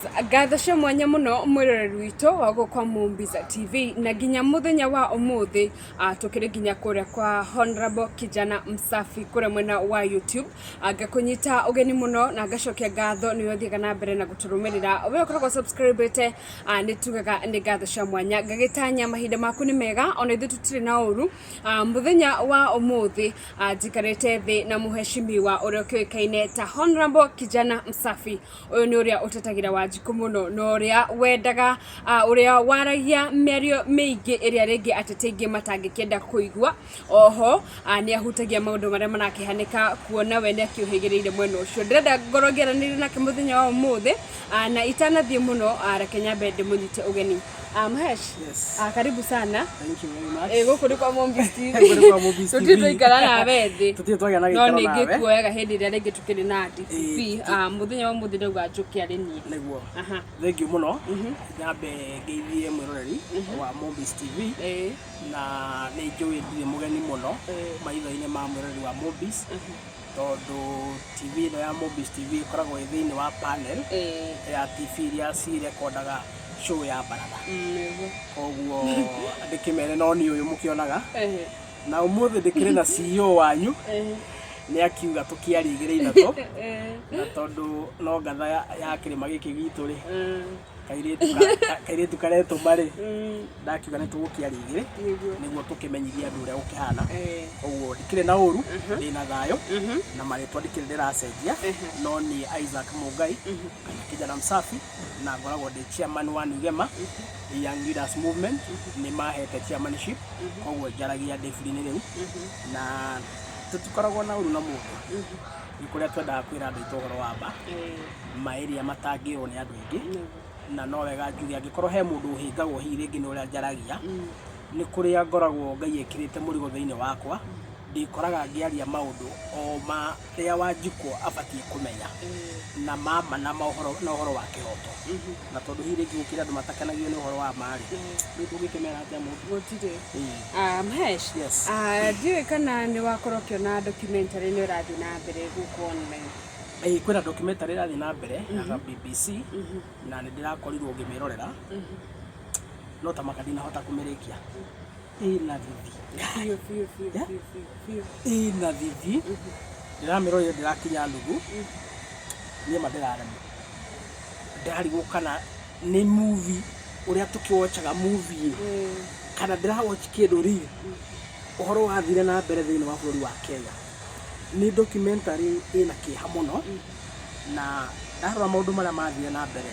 Ngatho cia mwanya muno mwiroreri witu wa gukwa Mumbiza TV na nginya muthenya wa umuthi tukiri nginya kuria kwa Honorable Kijana Msafi kuria mwena wa YouTube ngakunyita ugeni muno na ngacokia ngatho ni uthiaga na mbere na guturumirira we ukoragwo subscribete ni tugaga ni ngatho cia mwanya ngagitanya mahinda maku ni mega ona ithu tutire na uru muthenya wa umuthi njikarite thi na muheshimiwa uria kioikaine ta Honorable Kijana Msafi uyu ni uria utetagira wa jikumuno no ria wendaga uria waragia merio meigi iria ringi atetengi matangikenda kuigwa oho ni ahutagia maundu maria manakihanika kuona we ni akiuhigireire mwena ucio ndirenda ngorogeranire nake muthenya wa umuthi na itanathie muno Kenya bende munyite ugeni Mahesh. Yes. Karibu sana. Thank you very much. Guku ni kwa Mumbiza TV. Tutito ikara na bethi. Tutito na gikara nawe. No ni gikuoyaga hindi ria ringi tukiri na DP. Muthenya wa muthi ndauga njuki ari ni. Niguo. Thank you muno. Nyambe ngeithie mwiroreri wa Mumbiza TV. Na ni njui ndire mugeni muno maitho-ini ma mwiroreri wa Mumbiza. Tondu TV no ya Mumbiza TV koragwo thiini wa panel ya TV iria cirekondaga show ya barada. Koguo ndikimene no ni uyu mukionaga. Na umuthi ndikire na CEO wanyu. Ni akiuga tukiarigire inato. Na tondu no ngatha ya kirima giki gitu ri. Kairetu karetu bari. Ndakiuga ni tugukiarigire niguo tukimenyithia andu uria ukihana. Koguo ndikire na uru ndina thayo na maritwa ndikire ndiracenjia no ni Isaac Mugai kana Kijana Msafi na ngoragwo ndi chairman wa Nugema Young Leaders Movement ni mahete chairmanship koguo njaragia ndefuri-ini riu na tutukoragwo na uru na mundu ni kuria twendaga kwira andu itu uhoro wa ba maeria matangirwo ni andu ingi na no wega njuge angikorwo he mundu uhingagwo hihi ringi ni uria njaragia ni kuria ngoragwo Ngai ekirite murigo thiini wakwa ndikoraga ngiaria maundu o ma ria wanjikwo abatie kumenya na mama na uhoro wa kihoto na tondu hihi ringi gukira andu matakenagio ni uhoro wa mari ni tugikimera atia mundu gutire Mahesh. Ndiwe kana ni wakorwo kiona documentary ni urathi na mbere guku online kwina documentary irathi na mbere ya BBC na ni ndirakorirwo ngimirorera no tamaka ndinahota kumirikia ina thithi ina thithi ndiramirorera ndirakinya nuthu ni maderaremo ndarigwo kana ni movie uria tukiwatchaga movie kana ndirawatch kindu ri uhoro wathire na mbere thiini wa bururi wa Kenya ni documentary ina kiha muno na ndarora maundu maria mathire na mbere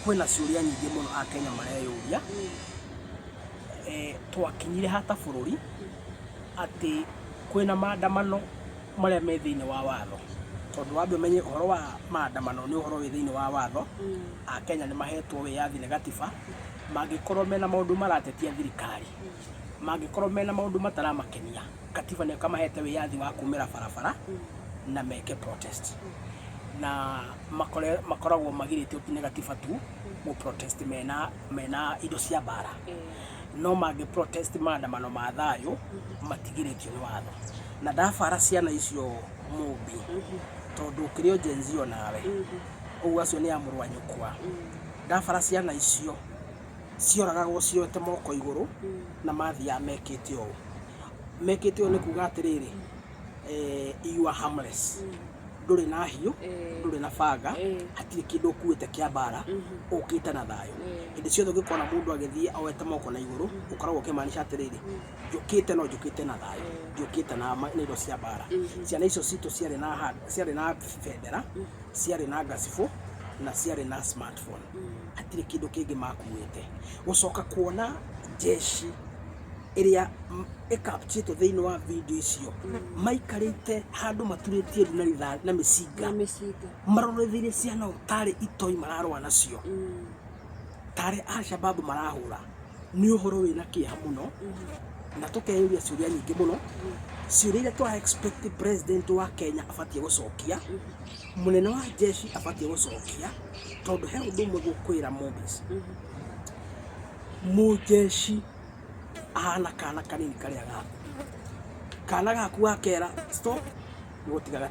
kwina ciuria nyingi muno a Kenya mareyuria twakinyire hata bururi ati kwina maandamano maria me thiini wa watho tondu wambe menye uhoro wa maandamano ni uhoro wi thiini wa watho a Kenya ni mahetwo wiyathi ni gatiba mangikorwo mena maundu maratetia thirikari mangikorwo mena maundu mataramakenia katiba ni kamahete wiyathi wa kumira barabara na meke protest na makoragwo magirite utine gatiba tu mu protest mena indo cia bara no magi protest maandamano ma thayo matigiritio ni watho na ndabara ciana icio Mumbi tondu kirio jenzio nawe ugu acio ni amuru wa nyukwa ndabara ciana icio cioragagwo ciote moko iguru na mathia mekite o ni kuga atiriri you are harmless nduri na hiyo nduri na banga hatire kindu kuite kia bara ukite na thayo indi ciothe ngikona mundu agithie awete moko na iguru ukoragwo kimaanisha atiriri njukite no njukite na thayo njukite na indo cia bara ciana icio citu ciari na federa ciari na gasifu na ciari na smartphone hatire kindu kingi makuite gucoka kuona jeshi iria capture thiini wa video icio maikarite handu maturitie runa na misinga marorethiire ciana utari itoi mararwa nacio tare Al-Shabaab marahura ni uhoro wina kiha muno na tukeyuria ciuria nyingi muno ciuria iria twa expect president wa Kenya abatie gucokia munene wa jeshi abatie gucokia tondu he undu umwe gukwira Mumbiza mujeshi ana kana kanini karia gaku kana gaku akera stop gutigaga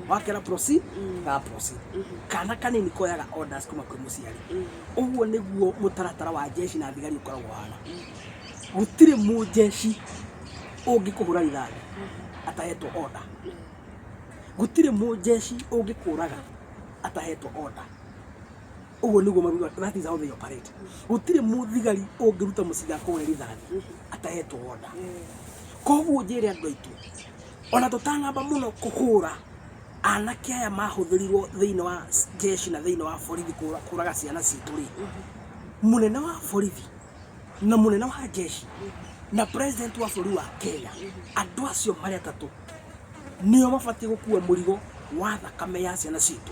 wakera proceed ga proceed kana kanini koyaga orders kuma kwi muciari uguo niguo mutaratara wa jeshi na thigari ukoragwo hana gutire mu jeshi ungikuhura rithathi atahetwo order gutire mu jeshi ungikuraga atahetwo order uguo niguo maruga that is how they operate gutire mu thigari ungiruta muciga kuhura rithathi atahetwo order koguo njire andu aitu ona tutanamba muno kuhura anake aya mahuthirirwo thiini wa jeshi na thiini wa borithi kuraga ciana citu ri munene wa borithi na munene wa jeshi na president wa bũrũri wa Kenya andu acio mari atatu nio mabati gukua murigo wa thakame ya ciana citu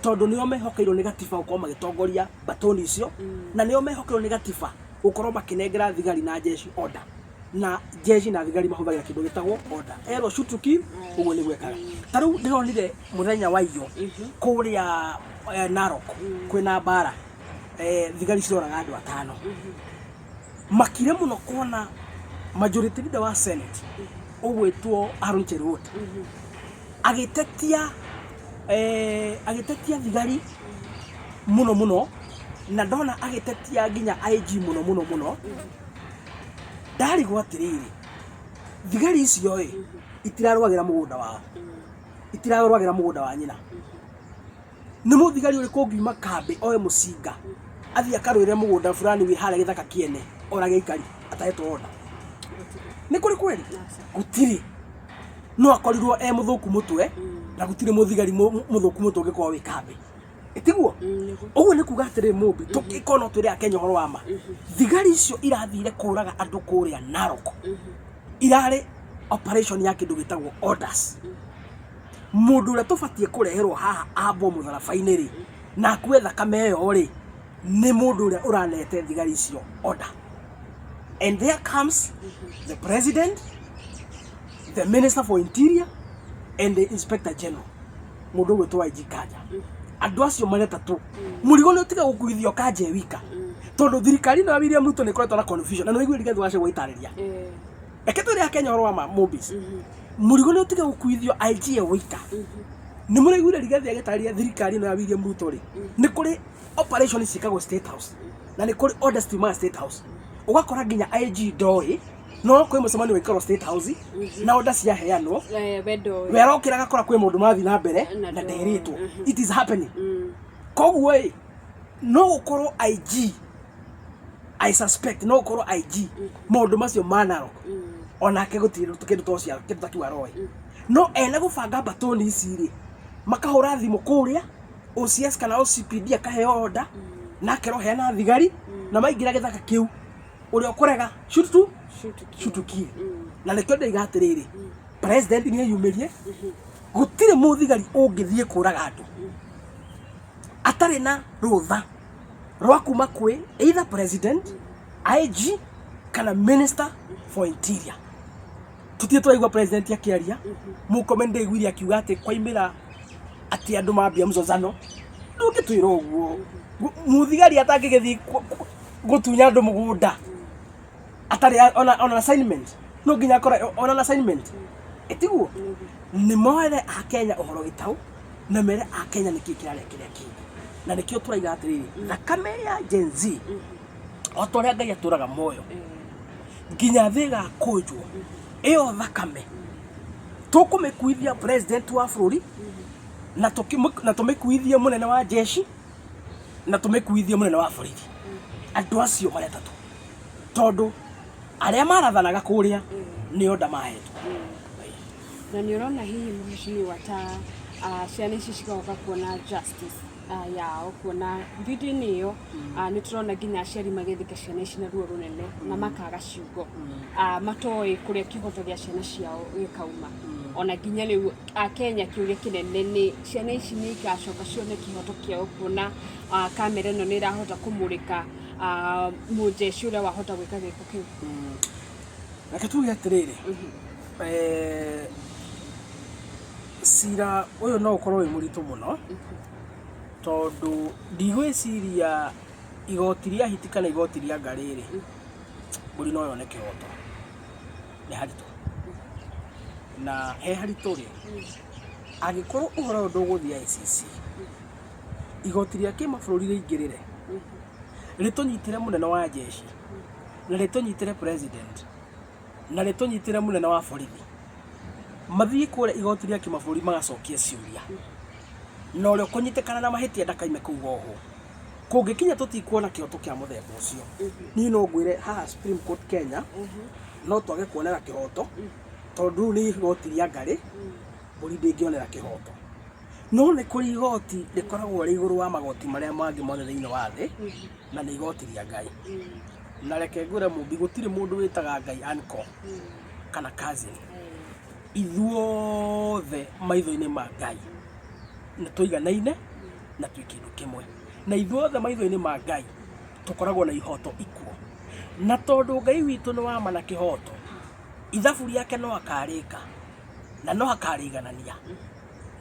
tondu nio mehokeirwo ni gatiba gukorwo magitongoria batoni icio na nio mehokeirwo ni gatiba gukorwo makinengera thigari na jeshi order na jeshi na thigari mahuthagira kindu gitagwo order ero shoot to kill uguo ni gwekaga taru ndironire muthenya wa iyo kuria Narok kwina bara thigari ciroraga andu atano makire muno kuona majority leader wa Senate ugwitwo Aaron Cherot agitetia thigari muno na ndona agitetia ginya IG muno dari gwatiriri thigari icio itirarwagira mugunda wao itirarwagira mugunda wa nyina ni muthigari uri kungiuma kambe oe mucinga athi akarwire mugunda fulani wi hare githaka kiene orage ikari atahetwo order ni kuri kweli gutiri no akorirwo muthuku mutwe na gutiri muthigari muthuku mutwe ngikwa wi kambe itiguo uguo ni kuga atiri mumbi tukikono turi Kenya horo wama thigari icio irathire kuraga andu kuria Narok irare operation ya kindu gitagwo orders mundu ura tubatie kureherwo haha abo mutharabaini ri na kwetha kameyo ri ni mundu ura uranete thigari icio order and there comes the president, the minister for interior and the inspector general mundu wetwa IG Kanja andu acio maretatu murigo ni utiga gukuithio Kanja wika tondu thirikari na William Ruto ni koretwo na confusion na no igwe rigathu wace gwitariria eketo ria Kenya horo wa mobis murigo ni utiga gukuithio IG wika ni muraigwire rigathi agitaria thirikari na William Ruto ri ni kuri operation cikagwo State House na ni kuri orders to State House ugakora ginya IG doi no kwi mucemani wikaro State House na orders ya heanwo wera ukiraga kora kwi mundu mathi na mbere na nderitwo it is happening koguo no ukorwo IG I suspect no ukorwo IG mundu macio manaro onake gutire tukindu tocia kindu takiwa roi no ene gubanga batoni ici ri makahura thimu kuria OCS kana OCPD akaheo order na kero hena thigari na maingira githaka kiu uri okorega shoot to kill na nekyo ndaigatiriri president ni yumirie gutire muthigari ungithie kuraga andu atari na rutha rwa kuma kwi either president IG kana minister for interior tutie twaigwa president akiaria mu comment igwiri akiuga ati kwaimira ati andu mambia mzozano ndungitwira uguo muthigari atangigithi gutunya andu mugunda atari on assignment no ginya kora on assignment etiguo ni moere a Kenya uhoro gitau na mere a Kenya ni kikirare kiria kingi na nikio turaiga atiri thakame ya Gen Z otoria ngai aturaga moyo ginya thiga kujwo iyo thakame tukumekuithia president wa bũrũri na tumekuithia munene wa jeshi na tumekuithia munene wa borithi andu acio maretatu tondu aria marathanaga kuria ni onda mahetwo na ni urona hihi mheshimiwa wata ciana ici cigoka kuona justice yao kuona video niyo ni turona ginya aciari magethika ciana ici na ruo runene na makaga ciugo matoi kuria kihoto gia ciana ciao gikauma ona ginya riu Kenya kiuria kinene ni ciana ici ni igacoka cione kihoto kiao kuona kamera ino ni irahota kumurika mujeshi uria wahota gwika giko kiu reke tuge atiriri sira uyu no ukorwo wi muritu muno tondu ndigwiciria igoti ria hiti kana igoti ria ngariri muri no yone kihoto ni haritu na he haritũ rĩ angĩkorwo ũhoro ndũgũthiĩ ICC igoti rĩa kĩmabũrũri rĩingĩrĩre rĩtũnyitĩre mũnene wa jeshi na rĩtũnyitĩre president na rĩtũnyitĩre mũnene wa borithi mathiĩ kũrĩa igoti rĩa kĩmabũrũri magacokia ciũria na ũrĩa kũnyitĩkana na mahĩtia ndakaime kũu goho kũngĩkinya tũtikuona kĩhoto kĩa mũthemba ũcio niĩ no ngwĩre haha Supreme Court Kenya no twage kuonera kĩhoto tondũ nĩ igoti rĩa Ngarĩ mbũri ndĩngĩonera kĩhoto no nĩ kũrĩ igoti rĩkoragwo rĩ igũrũ wa magoti marĩa mangĩ mothe thĩinĩ wa thĩ na nĩ igoti rĩa Ngai na reke ngwĩre Mumbi gũtirĩ mũndũ wĩtaga Ngai uncle kana cousin ithuothe maitho-inĩ ma Ngai nĩ tũiganaine na twĩ kĩndũ kĩmwe na ithuothe maitho-inĩ ma Ngai tũkoragwo na ihoto ikuo na tondũ Ngai witũ nĩ wa ma na kĩhoto ithabu rĩake no akarĩka na no akarĩiganania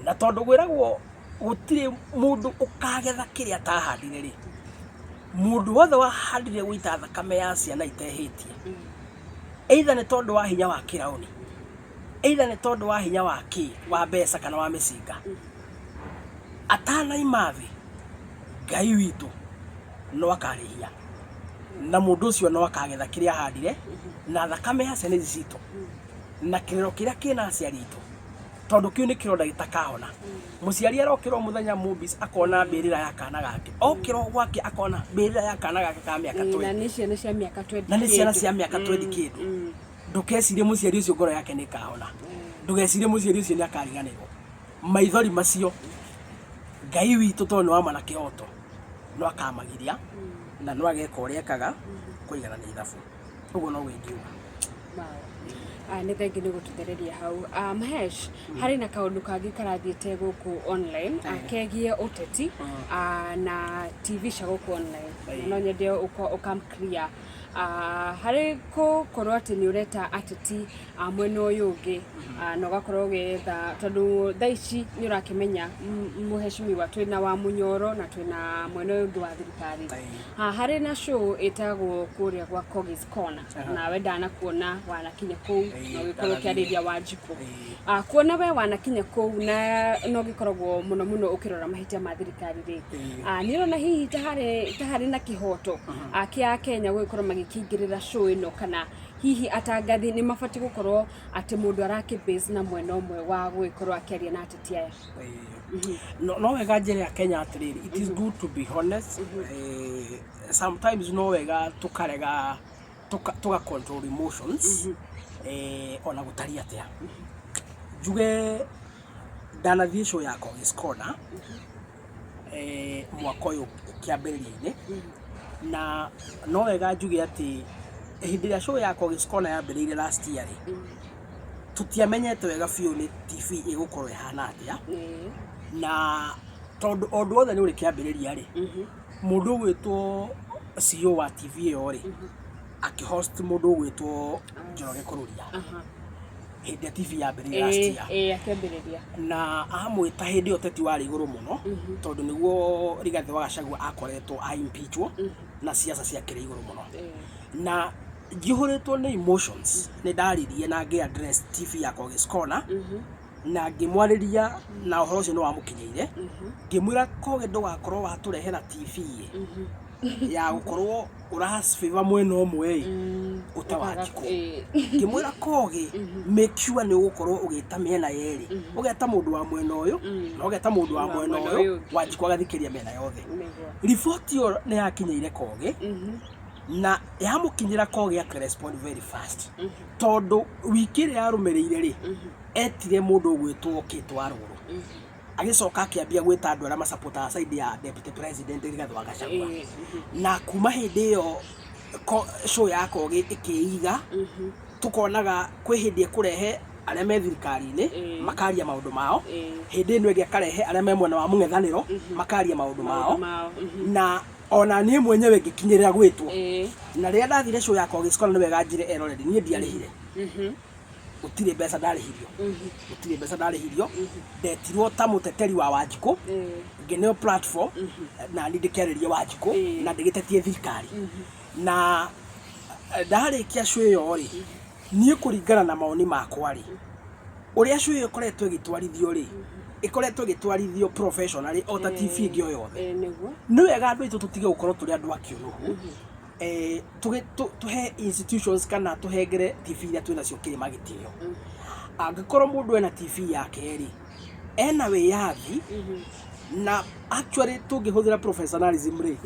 na tondũ gwĩragwo gũtirĩ mũndũ ũkagetha kĩrĩa atahandire rĩ mũndũ wothe wahandire gũita thakame ya ciana itehĩtie either nĩ tondũ wa hinya wa kĩraũni either nĩ tondũ wa hinya wa wa mbeca kana wa mĩcinga atanaima thĩ Ngai witũ no akarĩhia na mũndũ ũcio no akagetha kĩrĩa ahandire na thakame ya ciana citũ na kĩrero kĩrĩa kĩna aciari itũ tondũ kĩu nĩ kĩronda gĩtakahona mũciari arokĩrwo mũthenya Mumbi akona mbĩrĩra ya kana gake okĩrwo gwake akona mbĩrĩra ya kana gake ka mĩaka 20 na nĩ ciana cia mĩaka 20 na nĩ ciana cia mĩaka 20 kĩndũ ndũkecirie mũciari ũcio ngoro yake nĩ kahona ndũgecirie mũciari ũcio nĩ akariganĩrwo maithori macio Ngai witũ tondũ nĩ wa ma na kĩhoto no akamagiria na no ageka ũrĩa ekaga kũigana na ithabu ũguo no wĩngiuga nĩ thengi nĩ gũtũthereria hau Mahesh harĩ na kaũndũ kangĩ karathiĩte gũkũ online kegiĩ ũteti na TV cia gũkũ online no nyende ũkamclear harĩ gũkorwo atĩ nĩ ũreta ateti mwena ũyũ ũngĩ na ũgakorwo ũgĩetha tondũ thaa ici nĩ ũrakĩmenya mũheshimiwa twĩna wa Munyoro na twĩna mwena ũyũ ũngĩ wa thirikari harĩ na show ĩtagwo kũrĩa gwa Kogi's Corner na wenda na kuona wanakinya kũu na ũgĩkorwo ũkĩarĩria Wanjikũ kuona we wanakinya kũu na no gĩkoragwo mũno mũno ũkĩrora mahĩtia ma thirikari rĩ nĩ ũrona hihi ta harĩ na kĩhoto kĩa Kenya gũgĩkorwo kĩingĩrĩra show ĩno kana hihi atangathi nĩ mabati gũkorwo atĩ mũndũ arakĩbase na mwena ũmwe wa gũgĩkorwo akĩaria na ateti aya no wega njĩra ya Kenya atĩrĩrĩ it is good to be honest sometimes no wega tũkarega tũga control emotions ona gũtari atĩa njuge ndanathiĩ show ya Kogi's Corner mwaka ũyũ kĩambĩrĩria-inĩ na no wega njuge atĩ hĩndĩ ĩrĩa show ya Kogi's Corner yambĩrĩirie last year rĩ tũtiamenyete wega biũ nĩ TV ĩgũkorwo ĩhana atĩa na tondũ ũndũ wothe nĩ ũrĩ kĩambĩrĩria rĩ mũndũ ũgwĩtwo CEO wa TV ĩyo rĩ akĩhost mũndũ ũgwĩtwo Njoroge Kũrũria hĩndĩ ya TV yambĩrĩirie last year akĩambĩrĩria na amwĩta hĩndĩ ĩyo ũteti warĩ igũrũ mũno tondũ nĩguo Rigathĩ wa Gachagua akoretwo impeachwo na siasa ciakĩrĩ igũrũ mũno na njihũrĩtwo nĩ emotions nĩ ndaririe na ngĩ address TV ya Kogi's Corner na ngĩmwarĩria na ũhoro ũcio nĩ wamũkinyĩire ngĩmwĩra Kogi ndũgakorwo watũrehera TV ya gũkorwo ũrahasfavor mwena ũmwe ũtawajiko ngĩmwĩra Kogi make sure nĩ ũgũkorwo ũgĩta mĩena yerĩ ũgeta mũndũ wa mwena ũyũ na ũgeta mũndũ wa mwena ũyũ Wanjikũ agathikĩria mĩena yothe report ĩyo nĩ yakinyĩire Kogi na yamũkinyĩra Kogi akĩrespond very fast tondũ wiki ĩrĩa yarũmĩrĩire rĩ etire mũndũ ũgwĩtwo Kĩtũ wa Rũgũrũ agĩcoka akĩambia gwĩta andũ arĩa macapota side ya deputy president Rigathĩ wa Gachagua na kuma hĩndĩ ĩyo show ya Kogi ĩkĩiga tũkonaga kwĩ hĩndĩ ĩkũrehe arĩa me thirikari-inĩ makaria maũndũ mao hĩndĩ ĩno ĩngĩ akarehe arĩa me mwena wa mũng'ethanĩro makaria maũndũ mao na ona niĩ mwenyewe ngĩkinyĩrĩra gwĩtwo na rĩrĩa ndathire show ya Kogi's Corner nĩ wega njire already niĩ ndiarĩhire gũtirĩ mbeca ndarĩhirio ndetirwo ta mũteteri wa Wanjikũ ngĩneo platform na niĩ ndĩkĩarĩria Wanjikũ na ndĩgĩtetie thirikari na ndarĩkia show ĩyo rĩ niĩ kũringana na maoni makwa rĩ uria cui ikoretwo igitwarithio ri ikoretwo igitwarithio professionally o ta TV ingi o yothe ni wega andu itu tutige gukorwo turi andu akiuruhu tuhe institutions kana tuhengere TV iria twina cio kirima gitio angikorwo mundu ena TV yake ri ena wiyathi na actually tungihuthira professionalism ri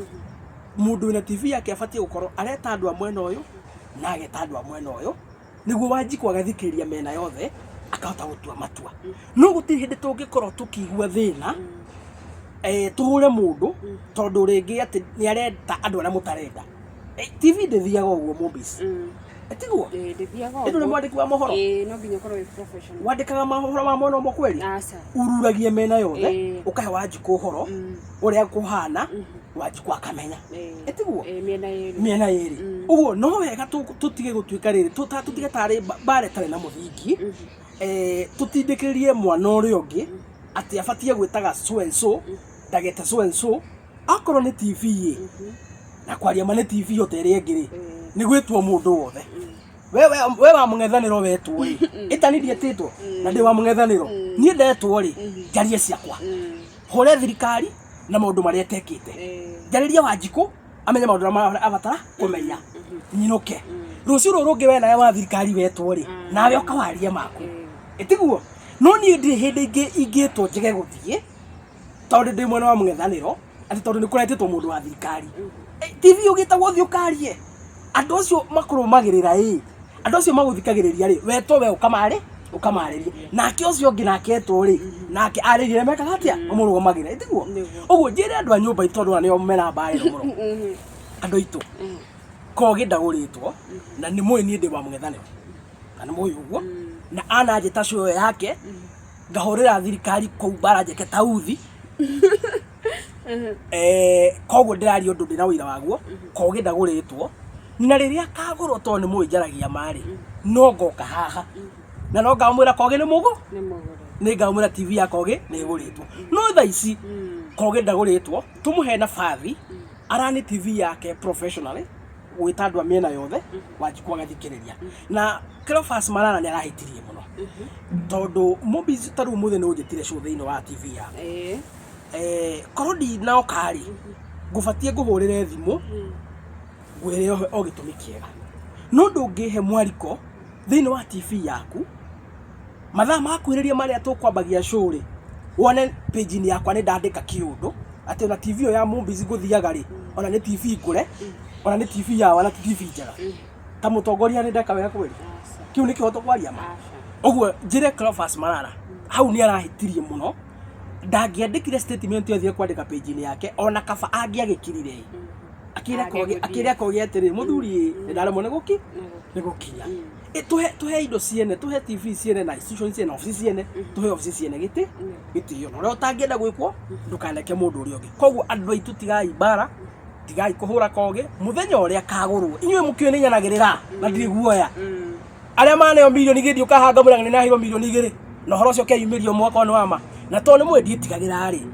mundu wina TV yake abatie gukorwo areta andu a mwena uyu na ageta andu a mwena uyu niguo Wanjiku agathikiriria mena yothe akahota gutua matua no gutiri hindi tungikorwo tukigua thina tuhure mundu tondu ringi ati ni arenda andu aria mutarenda TV ndithiaga uguo Mombis etiguo ndithiaga ndu ni mwandiki wa mohoro no nginya korwo professional wandikaga mohoro ma mwena mo kweli ururagie mena yothe ukahe Wanjiku uhoro uria kuhana Wanjiku akamenya etiguo miena yeri uguo no wega tutige gutuika riri tutige tari bare tare na muthingi tutindikiririe mwana uria ungi ati abatie gwitaga so and so ndageta so and so akorwo ni TV na kwaria mane TV yote iri ngiri ni gwitwo mundu wothe we wa mung'ethaniro wetwo ri itani ndietitwo na ndi wa mung'ethaniro nie ndetwo ri jarie ciakwa hore thirikari na maundu maria tekite jariria Wanjiku amenya maundu maria abatara kumenya nyinuke rucio rungi we na wa thirikari wetwo ri nawe ukawaria maku etiguo no nie ndi hindi ingitwo njege guthie tondu ndi mwena wa mung'ethaniro ati tondu ni kuretitwo mundu wa thirikari TV ugitagwo thi ukarie andu acio makurumagirira andu acio maguthikagiriria ri weto we ukamariria nake ucio ungi nake etwo ri nake aririre mekaga atia umurugamagira etiguo uguo njire andu a nyumba itondu ni o mena mbairo muro andu itu kogi ndaguritwo na ni mwe ni ndi wa mung'ethaniro kana mwe uguo na ana njita cio yake ngahurira thirikari kou bara njeke tauthi koguo ndiraria undu ndina wira waguo kogi ndaguritwo na riria kagurwo to ni mwijaragia mari no ngoka haha na no ngamwira kogi ni mugo ni ngamwira TV ya kogi ni guritwo no tha ici kogi ndaguritwo tumuhe na bathi arani TV yake professionally gwita andu a miena yothe Wanjiku agathikiriria na Cleophas Malala ni arahitirie muno tondu Mombis taru muthe no njitire show thiini wa TV ya korodi na okari ngubatie nguhurire thimu gwire o gitumi kiega no ndungihe mwariko thiini wa TV yaku mathaa makwiriria maria tukwambagia show ri wone page ni yakwa ni ndandika kiundu ati ona TV ya Mombis nguthiaga ri ona ni TV ngure ona ni TV ya wana TV njega ta mutongoria ni ndeka wega kweli kiu ni kihoto kwaria ma uguo njire Cleophas Malala hau ni arahitirie muno ndangiandikire statement yothie kwandika page ni yake ona kaba angiagikirire akire kogi atiri muthuri ndaremo ni gukinya tuhe indo ciene tuhe TV ciene na institutions ciene office ciene tuhe office ciene gitio no utangienda gwikwo ndukaneke mundu uri ungi koguo andu aitu tigai bara tigai kuhura kogi muthenya uria kagurwo inywe mukio ni nyanagirira na ndiri guoya aria maneo milioni gidi ukahanga murangani na hiro milioni igiri no horo cio keyumirio mwaka ono wama na to ni mwendi tigagira ri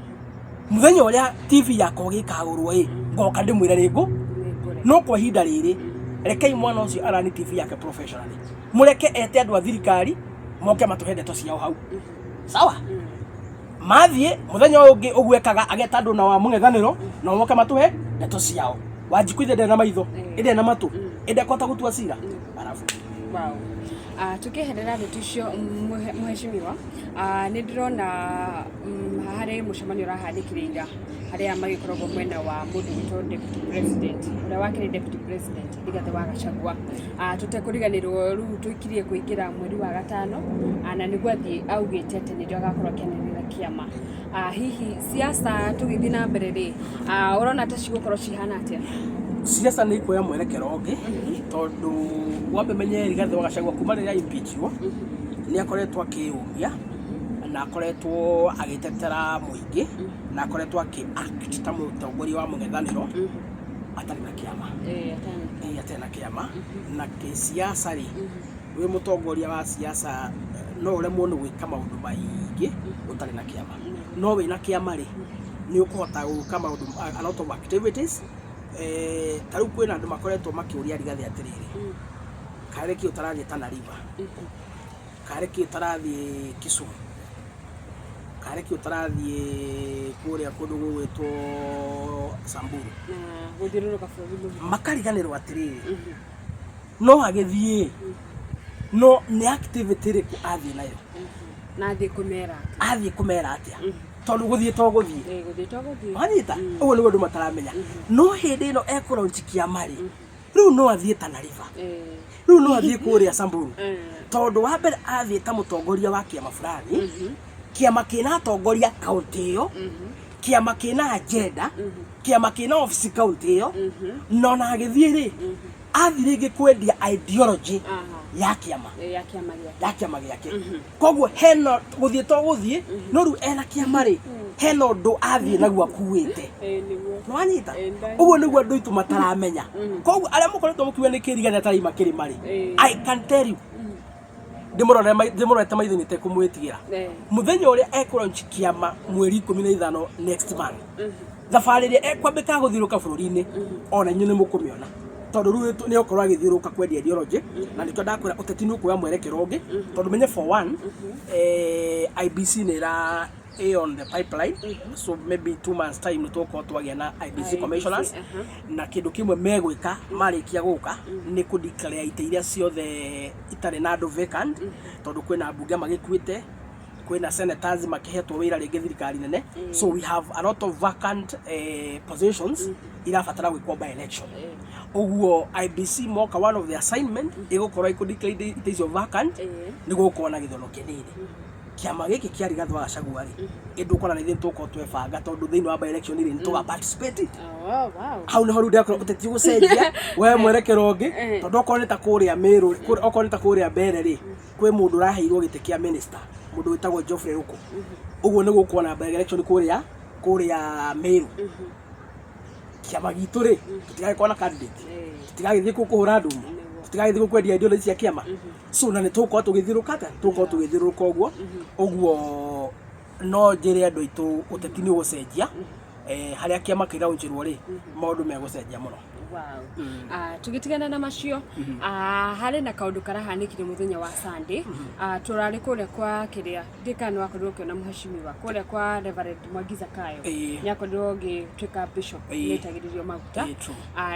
muthenya uria TV ya kogi kagurwo ngoka ndimwira ringu no kwa hinda riri rekei mwana ucio arani TV yake professionally mureke ete andu a thirikari moke matuhe ndeto ciao hau sawa mathie muthenya ungi ugwekaga ageta andu na wa mung'ethaniro na moke matuhe ndeto ciao Wanjiku inde na maitho inde na matu inde kwata gutua cira arafu tukiherera ndeto icio muheshimiwa ni ndirona hari mucemanio urahandikirira haria magikoragwo mwena wa mundu witwo deputy president uria wakiri deputy president Rigathi wa Gachagua tutekuriganirwo riu tuikirie kuingira mweri wa gatano na niguo athii augite ati nirio agakorwo akianirira kiama hihi siasa tugithi na mbere ri urona ta cigukorwo cihana atia siasa ni ikuya mwerekero ungi tondu wambe menye Rigathi wa Gachagua kuma riria impeachwo ni akoretwo akiumia na akoretwo agitetera muingi na akoretwo act ta mutongoria wa mung'ethaniro atari na kiama atari na kiama na kisiasa ri we mutongoria wa siasa no uremwo ni gwika maundu maingi utari na kiama no we na kiama ri ni ukuhota gwika maundu a lot of activities taru kwina andu makoretwo makiuria Rigathi atiriri kareki utarathie Tana River kareki utarathie Kisumu kareki utarathie kuria kundu gwitwo Samburu guthiruruka bũrũri makariganirwo atiriri no agithie no ni activity riku athie nayo na athie kumera atia tondu guthie to guthie anyita uguo ni undu mataramenya no hindi ino ekuraunchi kiamari riu no athie Tana River riu no athie kuria Samburu tondu wa mbere athie ta mutongoria wa kiama fulani kiama kina atongoria kaunti iyo kiama kina agenda kiama kina office kaunti iyo no na agithie ri athire ringi kwendia ideology ya kiama giake koguo heno guthie to guthie no riu ena kiama ri heno ndu athie naguo akuite no anyita uguo niguo ndu itu mataramenya koguo aria mukoretwo mukiwe ni kirigania tari makiri mari I can tell you ndimurorete maitho te kumwitigira muthenya uria ekuraunchi kiama mweri 15 next month thabari ria ekwambika guthiruka bururi-ini ona inyu ni mukumiona tondu riu ni okorwo agithiruka kwendia ideology na nikyo ndakwira uteti ni ukuya mwerekero ungi tondu menye for one IBC ni ra on the pipeline so maybe 2 months time nitoko twagia na IBC commissioners na kindu kimwe megwika marikia guka ni ku declare ite iria ciothe itare na andu vacant tondu kwina bunge magikuite kwina senators makihetwo wira ringi thirikari nene so we have a lot of vacant positions irabatara gwikwo by election uguo IBC moka one of the assignment igukorwa iku declare ite icio vacant nigukorwa na githono kinini kiama giki kiari gathwa Gachagua ri indu kona ni ntuko twebanga tondu thiini wa by election ri ntuga participate wow hau ni horu ndakora uteti gucenjia we mwerekero ungi tondu okoro ni ta kuria Meru okoro ni ta kuria Mbere ri kwi mundu raheirwo gite kia minister mundu witagwo Geoffrey Ruku uguo ni gukona by election kuria Meru kiama gitu ri tutigae kona candidate tutigae kuhura ndumu tutigae kwendia ideology cia kiama so na nituko tugithiruka uguo no njire andu itu uteti ni gucenjia haria kiama kiraunjirwo ri maundu megucenjia muno tugitigana na macio hari na kaundu karahanikire muthenya wa Sunday turari kuria kwa kiria ndikano wakorwo kiona muheshimiwa kuria kwa Reverend Mwangi Zakayo nyakorwo gituika bishop netagiririo maguta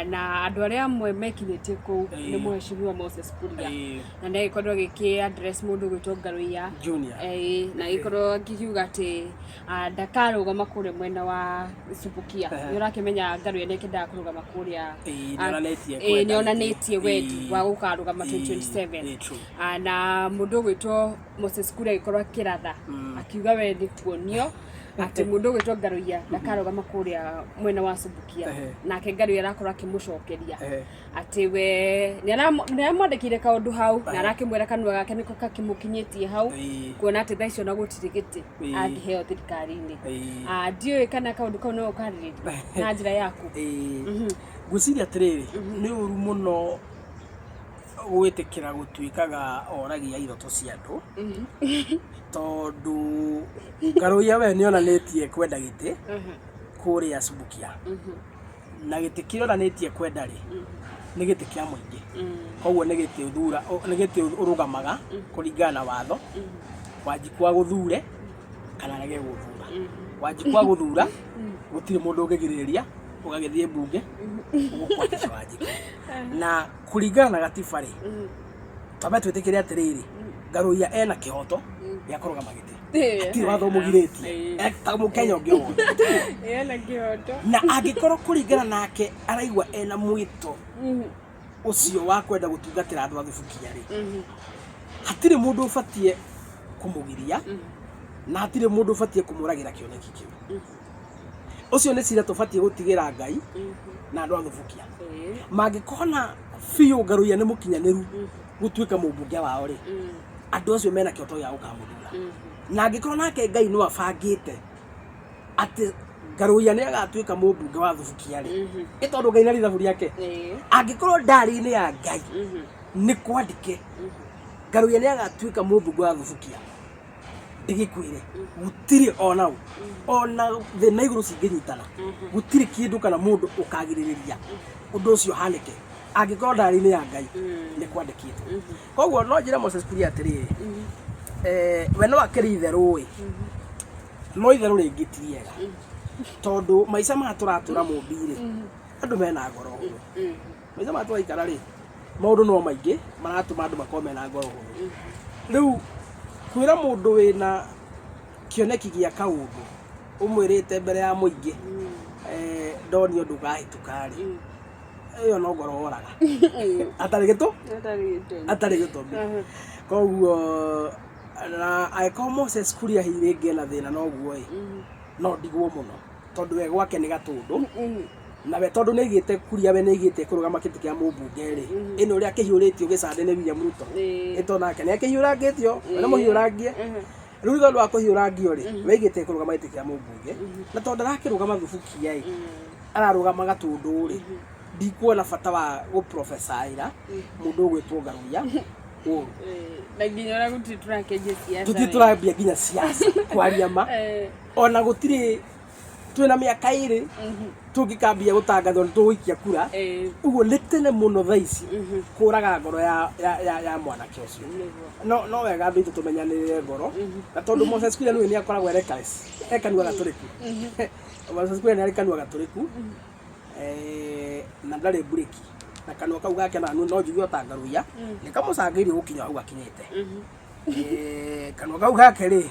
na andu aria amwe mekinyetie ku ni muheshimiwa Moses Kuria na ndikorwo giki address mundu gwitwo Ngaruiya Junior na ikorwo ngiuga ati ndakarugama kuria mwena wa Subukia yurakimenya Ngaruiya nekenda kurugama kuria nionanetie wendi wa gukarugama 2027 na mundu gwitwo Moses Kuria gikorwa kiratha akiuga wendi kuonio ati mundu gwitwo Ngaruiya ndakarugama kuria mwena wa Subukia nake Ngaruiya arakorwa akimucokeria ati we niramwandikire kaundu hau na arakimwira kanua gake niko kakimukinyetie hau kuona ati thaicio na gutirigiti angiheo thirikari-ini ndioi kana kaundu kau no ukaririria na njira yaku guciria atiriri ni uru muno gwitikira gutuikaga oragia iroto cia andu tondu Ngaruiya we nionanetie kwenda giti kuria Subukia na giti kionanetie kwenda ri ni giti kia muingi koguo ni giti uthura ni giti urugamaga kuringana na watho Wanjikwa guthure kana rege guthura Wanjikwa guthura gutire mundu ungigiriria ugagithie bunge ugukwandisha Wanjikwa na kuringana na gatiba ri twabe twitikire atiriri Ngaruiya ena kihoto ya kurugama giti ati watho mugireti ta mukenya ungi wothe ena kihoto na angikorwo kuringana nake araigwa ena mwito ucio wa kwenda gutungatira andu athubukia ri hatire mundu ubatie kumugiria na hatire mundu ubatie kumuragira kioneki kiu ucio ni cira tubatie gutigira Ngai na andu athubukia mangikona fiu Ngaruiya ni mukinyaniru gutuika mubunge wao ri andu acio mena kioto ya gukamudura na angikorwo nake Ngai no abangite ati Ngaruiya ni agatuika mubunge wa thubukia ri itondu Ngai na rithaburi yake angikorwo ndari-ini ya Ngai ni kwandike Ngaruiya ni agatuika mubunge wa thubukia ndigikwire gutiri ona thina iguru cinginyitana gutiri kindu kana mundu ukagiririria undu ucio hanike Angĩkorwo ndari-inĩ ya Ngai nĩ kwandĩkĩtwo. Koguo no njĩre Moses Kuria atĩrĩrĩ, we no akĩrĩ itherũ ĩ, no itherũ rĩngĩ ti rĩega, tondũ maica maya tũratũra Mũmbi-rĩ, andũ mena ngoro hũthũ. Maica maya tũraikara rĩ, maũndũ no maingĩ maratũma andũ makorwo mena ngoro hũthũ. Rĩu kwĩra mũndũ wĩna kĩoneki gĩa kaũndũ ũmwĩrĩte mbere ya mũingĩ ndonio ndũkahĩtũka-rĩ, ĩyo no ngoro woraga atarĩ gĩtũmi. Koguo na angĩkorwo Moses Kuria hihi rĩngĩ ena thĩna noguo-ĩ, no ndigwo mũno, tondũ we gwake nĩ gatũndũ, na we tondũ nĩ aigĩte Kuria, we nĩ aigĩte kũrũgama gĩtĩ kĩa mũmbunge-rĩ, ĩno ũrĩa akĩhiũrĩtio gĩcande nĩ William Ruto, ĩto nake nĩ akĩhiũrangĩtio, we nĩ mũhiũrangie. Rĩu tondũ wa kũhiũrangio-rĩ, we aigĩte kũrũgama gĩtĩ kĩa mũmbunge, na tondũ arakĩrũgama thubukia-ĩ, ararũgama gatũndũ-rĩ, ndikuona bata wa gũprofesaĩra mũndũ ũgwĩtwo Ngaruiya ũru. Na nginya ũrĩa gũtirĩ tũrakĩenjia siasa, tũtirĩ tũrambia nginya siasa kwaria ma, ona gũtirĩ twĩna mĩaka ĩrĩ tũngĩkambia gũtangathwo nĩ tũgũikia kura. Ũguo nĩ tene mũno thaa ici kũraga ngoro ya mwanake ũcio. No wega andũ aitũ tũmenyanĩrĩre ngoro, na tondũ Moses Kuria nĩ akoragwo reckless, kanua gatũrĩku. Moses Kuria nĩ arĩ kanua gatũrĩku na ndarĩ bureki, na kanua kau gake no njuge ta Ngaruiya nĩ kamũcangĩire gũkinya hau gakinyĩte. Kanua kau gake rĩ,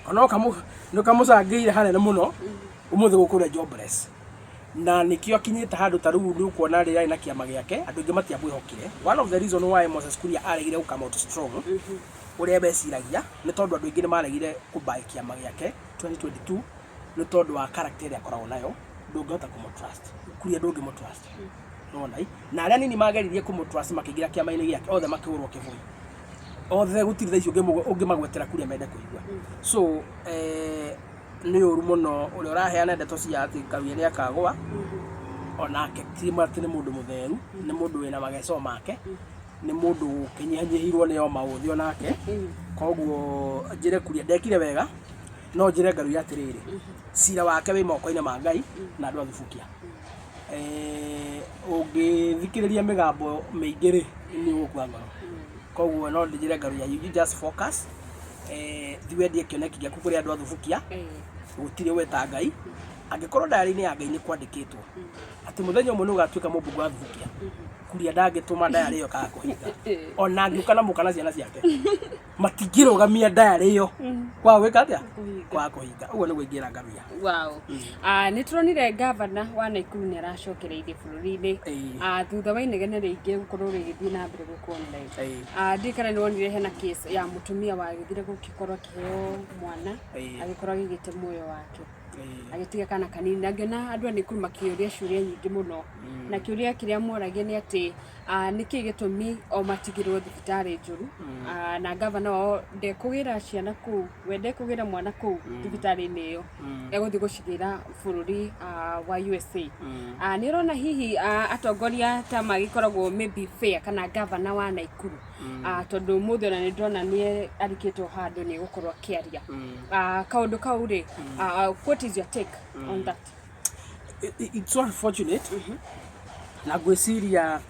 ona nĩ kamũcangĩire hanene mũno ũmũthĩ gũkũrĩa jobless, na nĩkĩo akinyĩte handũ ta rĩu nĩ ũkuona rĩrĩa arĩ na kĩama gĩake andũ aingĩ matiamwĩhokire. One of the reason why Moses Kuria aregire gũ come out strong ũrĩa beciragia nĩ tondũ andũ aingĩ nĩ maregire kũbai kĩama gĩake 2022 nĩ tondũ wa character ĩrĩa akoragwo nayo, ndũngĩhota kũmũtrust. Kuria ndũngĩmũtrust, nona na arĩa nini mageririe kũmũtrust makĩingĩra kĩama-inĩ gĩake othe makĩhũrwo kĩbũi, othe gũtirĩ thaa ici ũngĩmagwetera Kuria mende kũigua. So nĩ ũru mũno ũrĩa ũraheana ndeto cia atĩ Ngaruiya nĩ akagũa, onake ti atĩ nĩ mũndũ mũtheru, nĩ mũndũ wĩna mageco make, nĩ mũndũ ũkĩnyihanyihirwo nĩ o maũthĩ onake. Koguo njĩre Kuria ndekire wega, no njĩre Ngaruiya atĩrĩrĩ, cira wake wĩ moko-inĩ ma Ngai na andũ a thubukia. Ũngĩthikĩrĩria mĩgambo mĩingĩ-rĩ nĩ ũgũkua ngoro. Koguo no njĩre Ngaruiya, you just focus, thiĩ wendie kĩoneki gĩaku kũrĩ andũ a thubukia, gũtirĩ weta Ngai. Angĩkorwo ndari-inĩ ya Ngai nĩ kwandĩkĩtwo atĩ mũthenya ũmwe nĩ ũgatuĩka mũmbunge wa thubukia, Kuria ndangĩtũma ndayarĩ ĩyo kaga kũhinga, ona angĩũka na mũka na ciana ciake matingĩrũgamia ndayarĩ ĩyo kwaga gwĩka atĩa, kwaga kũhinga. Ũguo nĩguo ingĩra Ngaruiya. Nĩ turonire gavana wa Naikuru nĩ aracokereirie bũrũri-inĩ thutha wa inegene rĩingĩ gũkorwo rĩgĩthiĩ na mbere gũkũ online. Ndikana nĩ wonire hena case ya mũtumia wagĩthire gũgĩkorwo akĩheo mwana agĩkorwo agĩgĩte muoyo wake, agĩtiga kana kanini, na ngĩona andũ a Naikuru makĩũria ciũria nyingĩ mũno, na kĩũria kĩrĩa moragia nĩ atĩ nĩkĩ gĩtũmi o matigĩrwo thibitarĩ njũru, na gavana wao ndekũgĩra ciana kũu, we ndekũgĩra mwana kũu thibitarĩ-inĩ ĩyo, egũthiĩ gũcigĩra bũrũri wa USA. Nĩ ũrona hihi atongoria ta magĩkoragwo maybe fair kana gavana wa Naikuru, tondũ mũthĩ ona nĩ ndĩrona nĩ arikĩtwo handũ nĩ gũkorwo akĩaria kaũndũ kau rĩ. What is your take on that? It's so unfortunate, na ngwĩciria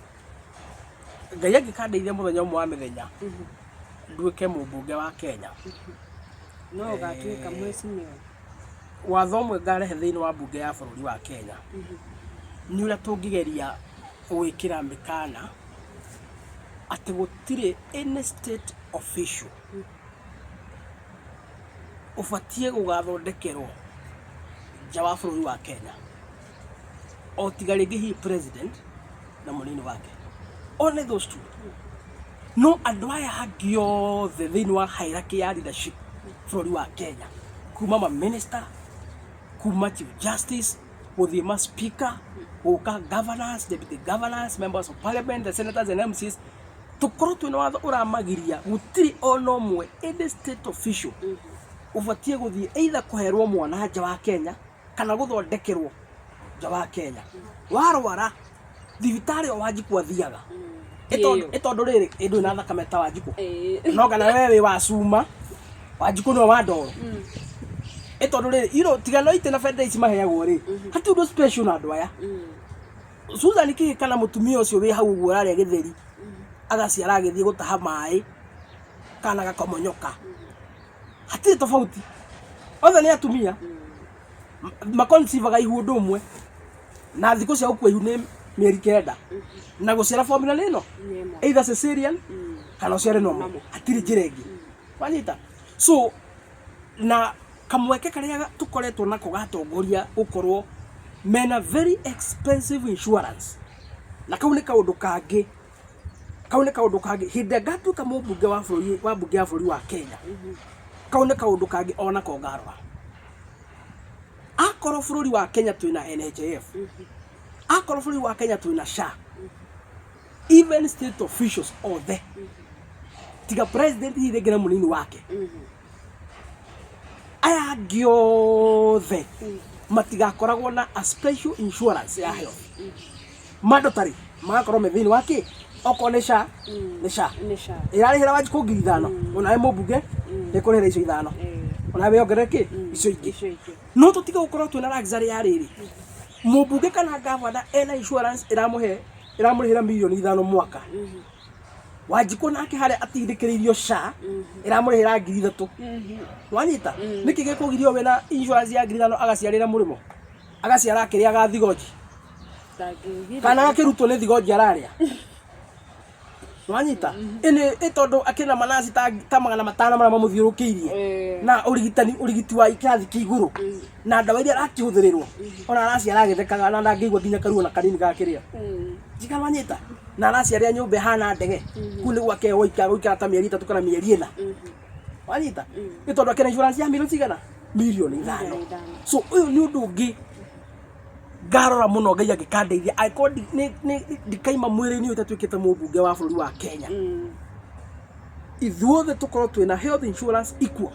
Ngai angĩkandeithia mũthenya ũmwe wa mĩthenya nduĩke mũmbunge wa Kenya, no ũgatuĩka mwĩcimio. Watho ũmwe ngarehe thĩinĩ wa mbunge ya bũrũri wa Kenya nĩ ũrĩa tũngĩgeria gwĩkĩra mĩkana atĩ gũtirĩ any state official ũbatiĩ gũgathondekerwo nja wa bũrũri wa Kenya, o tiga rĩngĩ hihi president na mũnini wake, only those two. No andũ aya angĩ othe thĩinĩ wa hierarchy ya leadership bũrũri wa Kenya, kuma ma minister, kuma chief justice, gũthiĩ ma speaker, gũka governors, deputy governors, members of parliament, the senators and MCs, tũkorwo twĩna watho ũramagiria gũtirĩ ona ũmwe any state official ũbatiĩ gũthiĩ either kũherwo mwana nja wa Kenya kana gũthondekerwo nja wa Kenya. Warwara thibitarĩ o Wanjiku athiaga, ĩtondũ rĩrĩ ĩndũ na thakame ta Wanjiku, no kana wewe wĩ wa Cuma, Wanjiku nĩ wa Ndoro, ĩtondũ rĩrĩ tiga no ite na federal ici maheagwo rĩ, hatirĩ ũndũ special na andũ aya. Susan kiki kana mutumia ucio wi hau uguo arĩa githeri agaciara agithii gutaha mai kana gakomonyoka hatirĩ tofauti othe nĩ atumia makoncivaga ihu ũndũ ũmwe na thikũ cia gũkua ihu nĩ mĩeri 9 na gũciara formula nĩ ĩno either cesarean kana ũciare normal hatirĩ njĩra ĩngĩ wanyita so na kamweke karĩa tũkoretwo nako gatongoria gũkorwo mena very expensive insurance na kau nĩ kaũndũ kangĩ hĩndĩ ngatuĩka mũmbunge wa bũrũri wa Kenya kau nĩ kaũndũ kangĩ ona ko ngarora akorwo bũrũri wa Kenya twĩna NHIF akorwo bũrũri wa Kenya twĩna SHA even state officials othe tiga president hihi na mũnini wake aya giothe matigakoragwo na a special insurance ya health mandatory magakorwo methini wake oko nĩ SHA nĩ SHA irarĩhĩra Wanjikũ 5,000 onawe mũmbunge nĩ kũrĩhĩra icio 5 onawe ongereke icio ingĩ no tũtige gũkorwo twĩna luxury ya rĩrĩ mũmbunge kana gavana ena insurance ĩramũrĩhĩra milioni 5 mwaka Wanjikũ nake harĩa atindĩkĩrĩirio SHA ĩramũrĩhĩra 3,000 wanyita nĩkĩ gĩkũgirio wena insurance ya 5,000 agaciarĩra mũrĩmo agaciara kĩrĩa ga thigoji kana akĩrutwo nĩ thigoji ararĩa wanyita ĩnĩ tondũ akĩna manasi ta 500 marĩa mamũthiũrũkĩirie na ũrigiti wa ikĩrathi kĩa igũrũ na ndawa iria arakĩhũthĩrĩrwo ona araciara agĩthekaga na ndangĩigua nginya karuo na kanini gakĩrĩa njika wanyita na araciarĩa nyũmba hana ndege kũ nĩ gwake gũikara ta mĩeri 3 kana mĩeri 4 wanyita nĩ tondũ akĩna insurance ya milioni 5 so ũyũ nĩ ũndũ ũngĩ ngarora mũno Ngai agĩkandeithia aikodi nĩ ndikaima mwĩrĩ-inĩ ũyũ tatuĩkĩte mũmbunge wa bũrũri wa Kenya ithuothe tũkorwo twĩna health insurance equal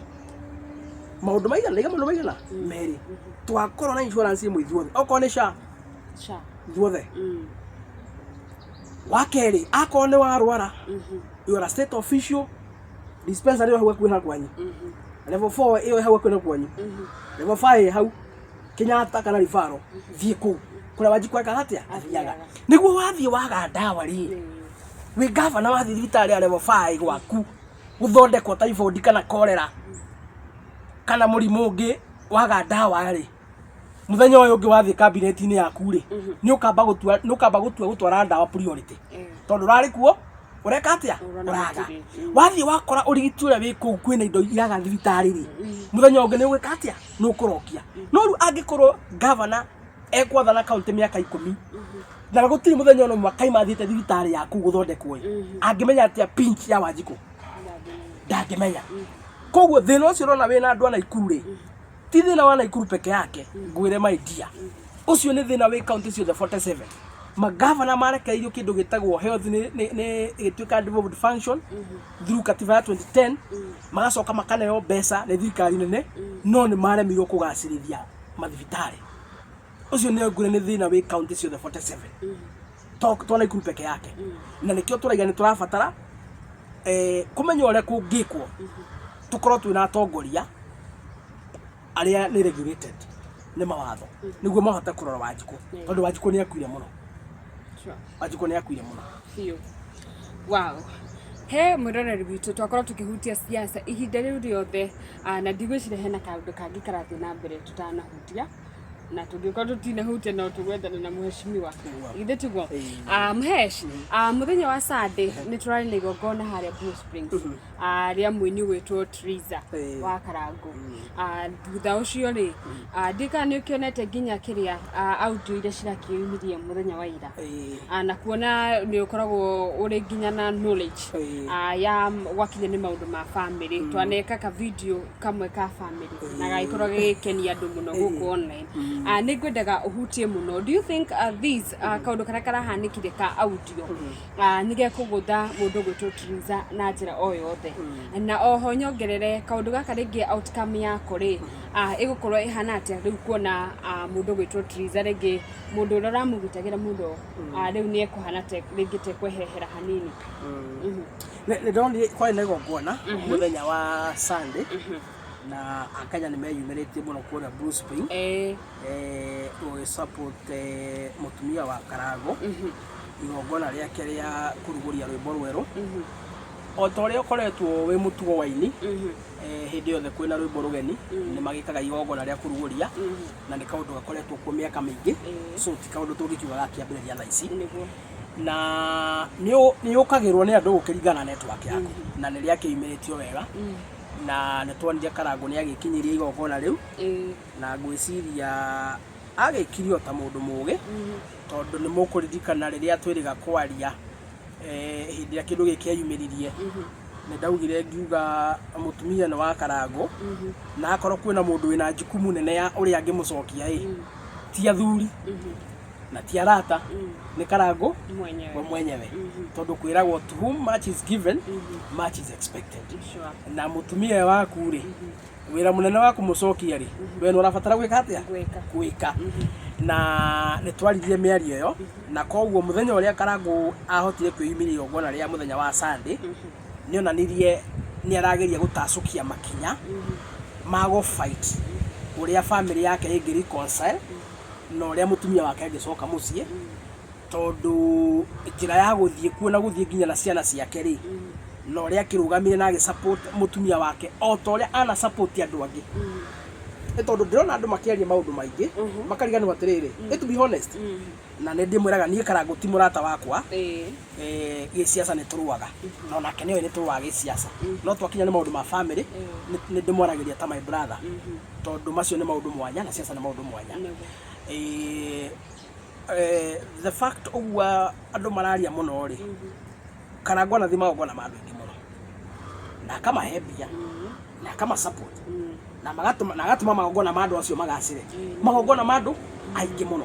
maũndũ maigana merĩ twakorwo na insurance ĩmwe ithuothe okorwo nĩ SHA ithuothe wa kerĩ akorwo nĩ warwara you are a state official dispensary hau hakuhĩ kwanyu level 4 ĩyo hau hakuhĩ kwanyu level 5 hau Kenyatta kana rifaro thiĩ kũu kũrĩa Wanjikũ ekaga atĩa athiaga nĩguo wathiĩ waga ndawa rĩ wĩ gavana wathiĩ thibitarĩ ya level 5 gwaku gũthondekwo typhoid kana cholera kana mũrimũ ũngĩ waga ndawa rĩ mũthenya ũyũ ũngĩ wathiĩ cabinet-inĩ yaku rĩ nĩ ũkamba gũtwara ndawa priority tondũ rarĩ kuo ureka atĩa ũraga wathiĩ wakora ũrigiti ũrĩa wĩ kũu kwĩna indo iraga thibitarĩ rĩ mũthenya ũngĩ nĩ ũgwĩka atĩa nĩ ũkũrokia no rĩu angĩkorwo gavana ekwathana kaunti mĩaka 10 na gũtirĩ mũthenya ona mwakaima athiĩte thibitarĩ yaku gũthondekwo angĩmenya atĩa pinch ya Wanjikũ ndangĩmenya koguo thĩna ũcio ũrona wĩna andũ a Naikuru rĩ ti thĩna wa Naikuru peke yake ngwĩre my dear ũcio nĩ thĩna wĩ kaunti ciothe 47 magavana marekereirio kĩndũ gĩtagwo health nĩ gĩtuĩka devolved function through katiba ya 2010 magacoka makaneo mbeca nĩ thirikari nene no nĩ maremirwo kũgacĩrithia mathibitarĩ ũcio nĩ ngwĩre nĩ thĩna wĩ kaunti ciothe 47 to Naikuru peke yake na nĩkĩo tũraiga nĩ tũrabatara kũmenya ũrĩa kũngĩkwo tũkorwo twĩna atongoria arĩa nĩ regulated nĩ mawatho nĩguo mahote kũrora Wanjikũ tondũ Wanjikũ nĩ akuire mũno Wanjikũ nĩ akuire mũno wow he mũroreri witũ twakorwo tũkĩhutia siasa ihinda rĩu rĩothe na ndigwĩciria hena kaũndũ kangĩ karathiĩ na mbere tutanahutia na tũngĩkorwo tutinahutia no tũgwethana na mũheshimiwa ithe tiguo Mhesh mũthenya wa Sunday nĩ tũrarĩ na igongona harĩa Blue Springs rĩa mũini wĩtwo Triza wa Karangu thutha ũcio rĩ ndika nĩ ũkĩonete nginya kĩrĩa audio iria cirakĩumirie mũthenya wa ira na kuona nĩ ũkoragwo ũrĩ nginya na knowledge ya gwakinya nĩ maũndũ ma family twaneka ka video kamwe ka family na gagĩkorwo gĩkenia andũ mũno gũkũ online nĩngwendaga ũhutie mũno do you think these kaũndũ karĩa karahanĩkire ka audio nĩ gekũgũtha mũndũ gwĩtwo Triza na njĩra o yothe na oho nyongerere kaũndũ gaka rĩngĩ outcome yako rĩ ĩgũkorwo ĩhana atĩa rĩu kuona mũndũ gwĩtwo Triza rĩngĩ mũndũ ũrĩa ũramũgitagĩra mũndũ rĩu nĩ ekũhana rĩngĩ tekwehehera hanini nĩ ndonire kwarĩ na igongona mũthenya wa Sunday na Akenya nĩ meyumĩrĩtie mũno kuona Bruce Spring support mũtumia wa Karangũ igongona rĩake rĩa kũrugũria rwĩmbo rwerũ o ta ũrĩa ũkoretwo wĩ mũtugo waini hĩndĩ yothe kwĩna rwĩmbo rũgeni nĩ magĩkaga igongona rĩa kũrugũria na nĩ kaũndũ gakoretwo kuo mĩaka mĩingĩ so ti kaũndũ tũngĩkiuga gakĩambĩrĩria thaa ici na nĩ yũkagĩrwo nĩ andũ gũkĩringana na network yaku na nĩ rĩakĩumĩrĩtio wega na nĩ tuonire Karangũ nĩ agĩkinyirie igongona rĩu na ngwĩciria agĩkirio ta mũndũ mũũgĩ tondũ nĩ mũkũririkana rĩrĩa twĩrĩga kwaria hĩndĩ ya kĩndũ gĩkĩyumĩririe nĩ ndaugire ngiuga mũtumia nĩ wa Karangũ na akorwo kwĩna mũndũ wĩna jukumu nene ya ũrĩa angĩmũcokia ti athuri na ti arata nĩ Karangũ mwenyewe tondũ kwĩragwo to whom much is given much is expected na mũtumia waku rĩ wĩra mũnene wa kũmũcokia rĩ we nĩ ũrabatara gwĩka atĩa gwĩka na nĩ twaririe mĩario ĩyo na koguo mũthenya ũrĩa Karangũ ahotire kwĩyumĩria igongona rĩa mũthenya wa Sunday nĩ onanirie nĩ arageria gũtacũkia makinya ma go fight ũrĩa family yake ĩngĩ reconcile na ũrĩa mũtumia wake angĩcoka mũciĩ tondũ njĩra ya gũthiĩ kuo na gũthiĩ nginya na ciana ciake rĩ na ũrĩa akĩrũgamire na agĩsupport mũtumia wake o ta ũrĩa ana support andũ angĩ tondũ ndĩrona andũ makĩaria maũndũ maingĩ makariganĩrwo atĩrĩrĩ to be honest na nĩ ndĩmwĩraga niĩ Karangũ ti mũrata wakwa gĩciaca nĩ tũrũaga no nake nĩoĩ nĩ tũrũaga gĩciaca no twakinya nĩ maũndũ ma family nĩ ndĩmwaragĩria ta my brother tondũ macio nĩ maũndũ mwanya na ciaca nĩ maũndũ mwanya the fact ũguo andũ mararia mũno rĩ Karangũ anathi magongona ma andũ aingĩ mũno na akamahe mbia na akama support na agatũma magongona ma andũ acio magacĩre magongona ma andũ aingĩ mũno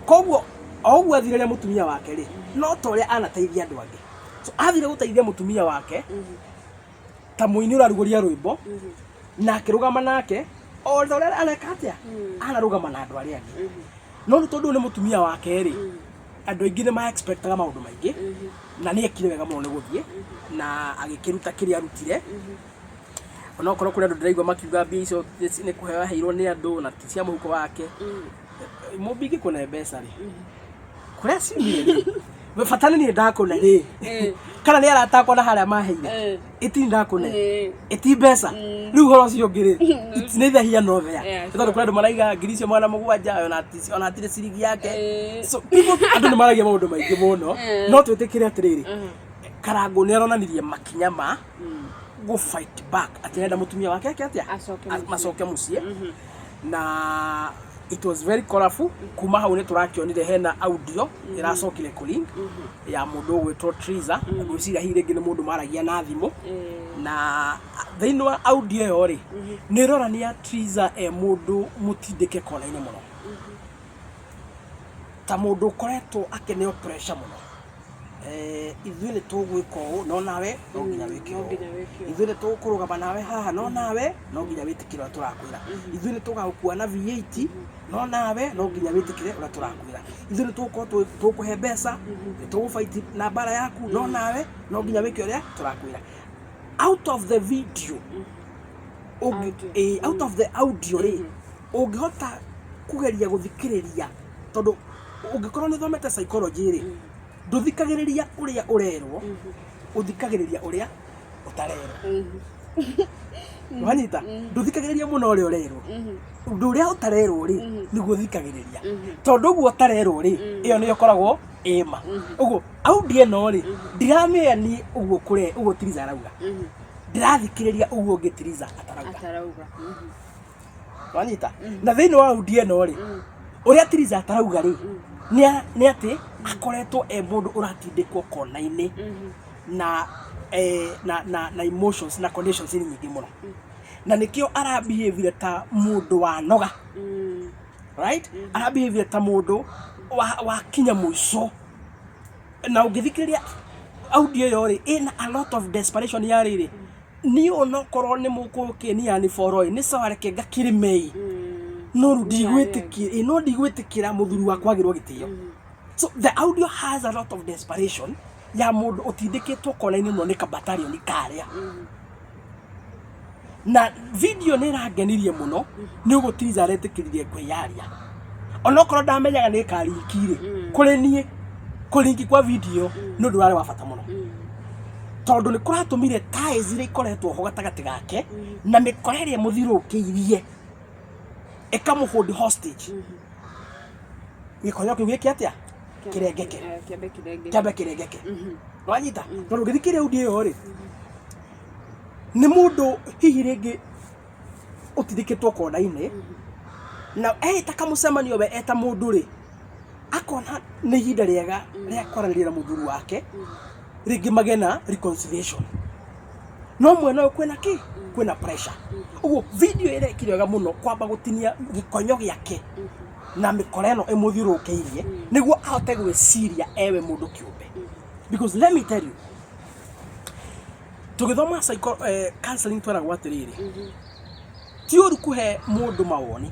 koguo o ũguo athire rĩa mũtumia wake rĩ no ta ũrĩa anateithia andũ angĩ so athire gũteithia mũtumia wake ta mũini ũrarugũria rwĩmbo na akĩrũgama nake o ta ũrĩa areka atĩa anarũgama na andũ arĩa angĩ no nĩ tondũ nĩ mũtumia wake rĩ andũ aingĩ nĩ ma expectaga maũndũ maingĩ na nĩ ekire wega mũno nĩ gũthiĩ na agĩkĩruta kĩrĩa arutire ona okorwo kũrĩ andũ ndĩraigua makiuga mbia icio nĩ kũheo heirwo nĩ andũ na ti cia mũhuko wake mũmbingi kũne mbeca rĩ kũrĩa ciumire rĩ bata nĩ ndakũne rĩ kana nĩ aratakwo na harĩa maheire ĩti ndakũne ĩti mbeca rĩu horo ũcio ũngĩ rĩ nĩ thahia no thea tondũ kũrĩ andũ maraiga ngiri icio mwana mũgwanja ona atirĩ ciringi yake so andũ nĩ maragia maũndũ maingĩ mũno no twĩtĩkĩre atĩrĩrĩ Karangũ nĩ aronanirie makinya ma go fight back atenda mũtumia wake atĩa macoke mũciĩ na it was very colorful kuma hau nĩ tũrakĩonire hena audio ĩracokire kũlink ya mũndũ ũgwĩtwo Triza ngwĩciria hihi rĩngĩ nĩ mũndũ maragia na thimũ na thĩinĩ wa audio ĩyo rĩ nĩ ĩronania Triza mũndũ mũtindĩke kona-inĩ mũno ta mũndũ ũkoretwo akĩneo pressure mũno ithuĩ nĩ tũgwĩka ũũ no nawe no nginya wĩke ũũ ithuĩ nĩ tũkũrũgama nawe haha no nawe no nginya wĩtĩkĩre ũrĩa tũrakwĩra ithuĩ nĩ tũgagũkua na V8 no nawe no nginya wĩtĩkĩre ũrĩa tũrakwĩra ithuĩ nĩ tũgũkorwo tũkũhe mbeca nĩ tũgũfight na mbara yaku no nawe no nginya wĩke ũrĩa tũrakwĩra out of the video out of the audio rĩ ũngĩhota kũgeria gũthikĩrĩria tondũ ũngĩkorwo nĩ thomete psychology rĩ ndũthikagĩrĩria ũrĩa ũrerwo ũthikagĩrĩria ũrĩa ũtarerwo wanyita ndũthikagĩrĩria mũno ũrĩa ũrerwo ũndũ ũrĩa ũtarerwo rĩ nĩguo ũthikagĩrĩria tondũ ũguo ũtarerwo rĩ ĩyo nĩyo ĩkoragwo ĩma ũguo audio ĩno rĩ ndiramĩoya niĩ ũguo kũrĩa ũguo Triza arauga ndĩrathikĩrĩria ũguo ũngĩ Triza atarauga wanyita na thĩinĩ wa audio ĩno rĩ ũrĩa Triza atarauga rĩ nĩ atĩ akoretwo mũndũ ũratindĩkwo kona-inĩ na emotions na conditions nyingĩ mũno na nĩkĩo arabehave ta mũndũ wa noga right arabehave ta mũndũ wa kinya mũico na ũngĩthikĩrĩria audio ĩyo rĩ ĩna a lot of desperation ya rĩrĩ niĩ onokorwo nĩ mũkũkĩnia nĩ foroi nĩ sawa reke ngakĩrĩmei no ndigwĩtĩkĩra mũthuri wa kwagĩrwo gĩtĩo so the audio has a lot of desperation ya mũndũ ũtindĩkĩtwo kona-inĩ mũno nĩ kabatarioni karĩa na video nä rangenirie må no nä å gå Triza aretäkäririe kwäyaria onokorwo ndamenyaga nä karinki-rä kå rä niä kå rinki kwa video nä å ndå warä wa bata må no tondå nä kå ratå mire ties iria ikoretwo ho gatagatä gake na mä kora ä rä a må thirå kä irie ĩkamå hold hostage gä konyo kä u gä kä atä a kä rengeke kä ambe kä rengeke wanyita tondå ngä thikä rä audi ä yo rä nä må ndå hihi rä ngä å tithä kä two kona-inä na eta kamå cemanio we eta må ndå rä akona nä ihinda rä ega rä a kwaranä ra må thuri wake rä ngä magena reconciliation no mwena å kwä na kä kwä na pressure uguo video ä rä a ä kä rä ega må no kwamba gå tinia gä konyo gä ake na mä kora ä no ä må thiå rå kä irie nä guo ahote gwä ciria ewe må ndå kä å mbe because let me tell you tå gä thoma counseling tweragwo atä rä rä ti å ru kå he må ndå mawoni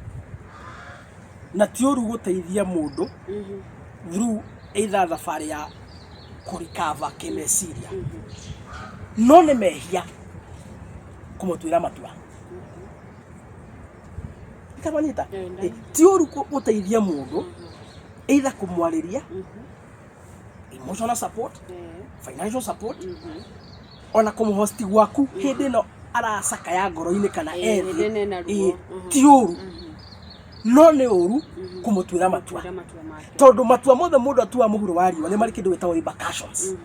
na ti å ru gå teithia må ndå through either thabarä ya kå recover kä meciria no nä mehia kå må twä ra matua ikamanyita ti å ru gå teithia må ndå either kå mwarä ria emotional support financial support ona kå må hosti gwaku hä ndä ä no aracaka ya ngoro-inä kana ethä ti å ru no nä å ru kå må twä ra matua tondå matua mothe må ndå atua må huro wa riũa nä marä kä ndå gä tagwo repercussions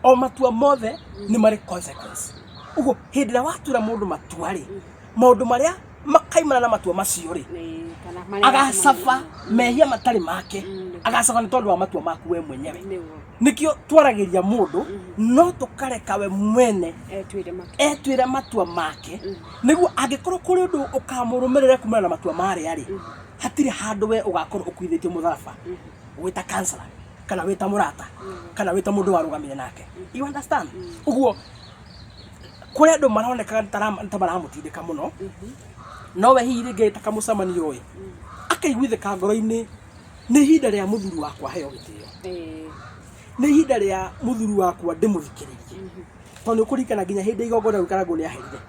o matua mothe nä marä consequence uguo hä ndä ä rä a watura må ndå matua rä maå ndå marä a makaimana na matua macio rĩ agacafa mehia matarĩ make agacafa nĩ tondũ wa matua maku we mwenyewe nikio twaragĩria mũndũ no tũkareka we mwene etwĩre matua make nĩguo angĩkorwo kũrĩ ũndũ ũkamũrũmĩrĩra kumana na matua marĩa rĩ hatirĩ handũ we ũgakorwo ũkuithĩtio mũtharaba wĩta counselor kana wĩta mũrata kana wĩta mũndũ warũgamire nake you understand ũguo kũrĩ andũ maroneka ta maramũtindĩka mũno no we hihi rĩngĩ ta kamũcemanio ũyũ akaiguithĩka ngoro-inĩ nĩ ihinda rĩa mũthuri wakwa heo gĩtĩo nĩ ihinda rĩa mũthuri wakwa ndĩmũthikĩrĩrie tondũ nĩ ũkũririkana nginya hĩndĩ igongona rĩu Karangũ nĩ aherire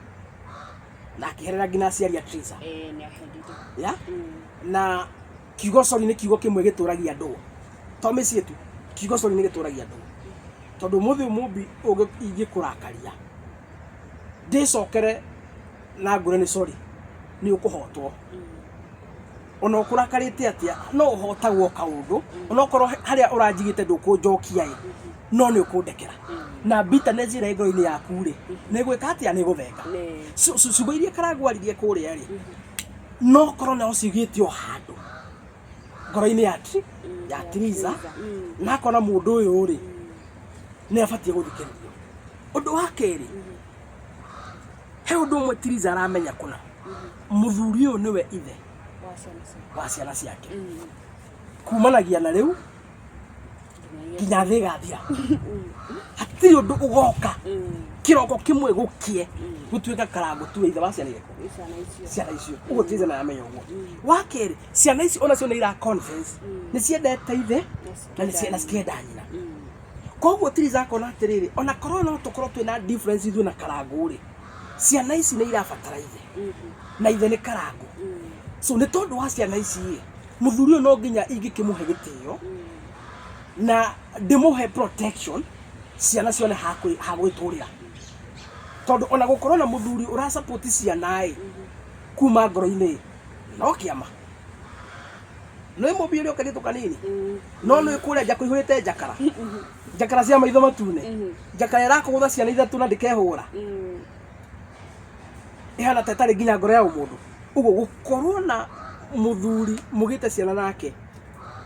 na akĩherera nginya aciari a Triza na kiugo cori nĩ kiugo kĩmwe gĩtũragia andũ to mĩciĩ tu kiugo cori nĩ gĩtũragia andũ tondũ mũthĩ mũmbi ingĩkũrakaria ndĩcokere na ngũre nĩ cori nĩ ũkũhotwo ona ũkũrakarĩte atĩa no ũhotagwo kaũndũ ona okorwo harĩa ũranjigĩte ndũkũnjokia ĩ no nĩ ũkũndekera na bitterness ĩrĩa ngoro-inĩ yaku rĩ nĩ gwĩka atĩa nĩ gũthenga ciugo iria Karangũ aririe kũrĩa rĩ no korwo no cigĩte o handũ ngoro-inĩ ya Triza na akona mũndũ ũyũ rĩ nĩ abatie gũthikĩrĩrio ũndũ wa kerĩ he ũndũ ũmwe Triza aramenya kũna mũthuri ũyũ nĩwe ithe wa ciana ciake kumanagia na rĩu nginya thĩ ĩgathira hatirĩ ũndũ ũgoka kĩroko kĩmwe gũkie gũtuĩka Karangũ tu ithe wa ciana icio ũguo Triza nĩ aramenya ũguo wa kerĩ ciana ici onacio nĩ ira confess nĩ ciendete ithe na cikenda nyina koguo Triza akona atĩrĩrĩ ona korwo no tũkorwo twĩna difference ithuĩ na Karangũ rĩ ciana ici nĩ irabatara ithe na ithe nĩ Karangũ so nĩ tondũ wa ciana ici mũthuri ũyũ no nginya ingĩkĩmũhe gĩtĩo na ndĩmũhe protection ciana cione ha gwĩtũrĩra tondũ ona gũkorwo na mũthuri ũrasupport ciana kuma ngoro-inĩ no kĩama nĩ mũmbi ũrĩa ũkenĩtwo kanini no nĩ kũrĩa nja kũihũrĩte njakara cia maitho matune njakara ĩrakũgũtha ciana ithatũ na ndĩkehũra ihana ta ĩtarĩ nginya ngoro ya ũmũndũ ũguo gũkorwo na mũthuri mũgĩte ciana nake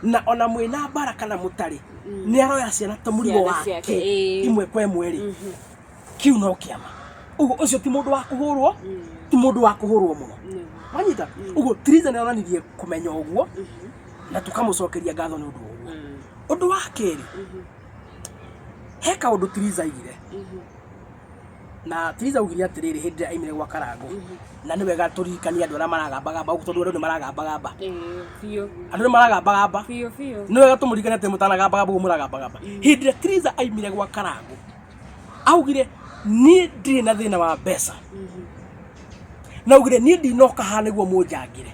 na ona mwĩna mbara kana mũtarĩ nĩ aroya ciana ta mũrigo wake imwe kwa ĩmwe rĩ kiu no kĩama ũguo ũcio ti mũndũ wa kũhũrwo ti mũndũ wa kũhũrwo mũno wanyita ũguo Triza nĩ onanirie kũmenya ũguo na tũkamũcokeria ngatho nĩ ũndũ ũguo ũndũ wa kerĩ he kaũndũ Triza aigire na Triza augire atĩrĩrĩ hĩndĩ ĩrĩa aimire gwa Karangũ na nĩ wega tũririkanie andũ arĩa maragambagamba tondũ andũ nĩ maragambagamba andũ nĩ maragambagamba nĩ wega tũmũririkanie atĩ mũtanagambagamba ũguo mũragambagamba hĩndĩ ĩrĩa Triza aimire gwa Karangũ augire niĩ ndirĩ na thĩna wa mbeca na ugire ni ndinoka ha niguo munjangire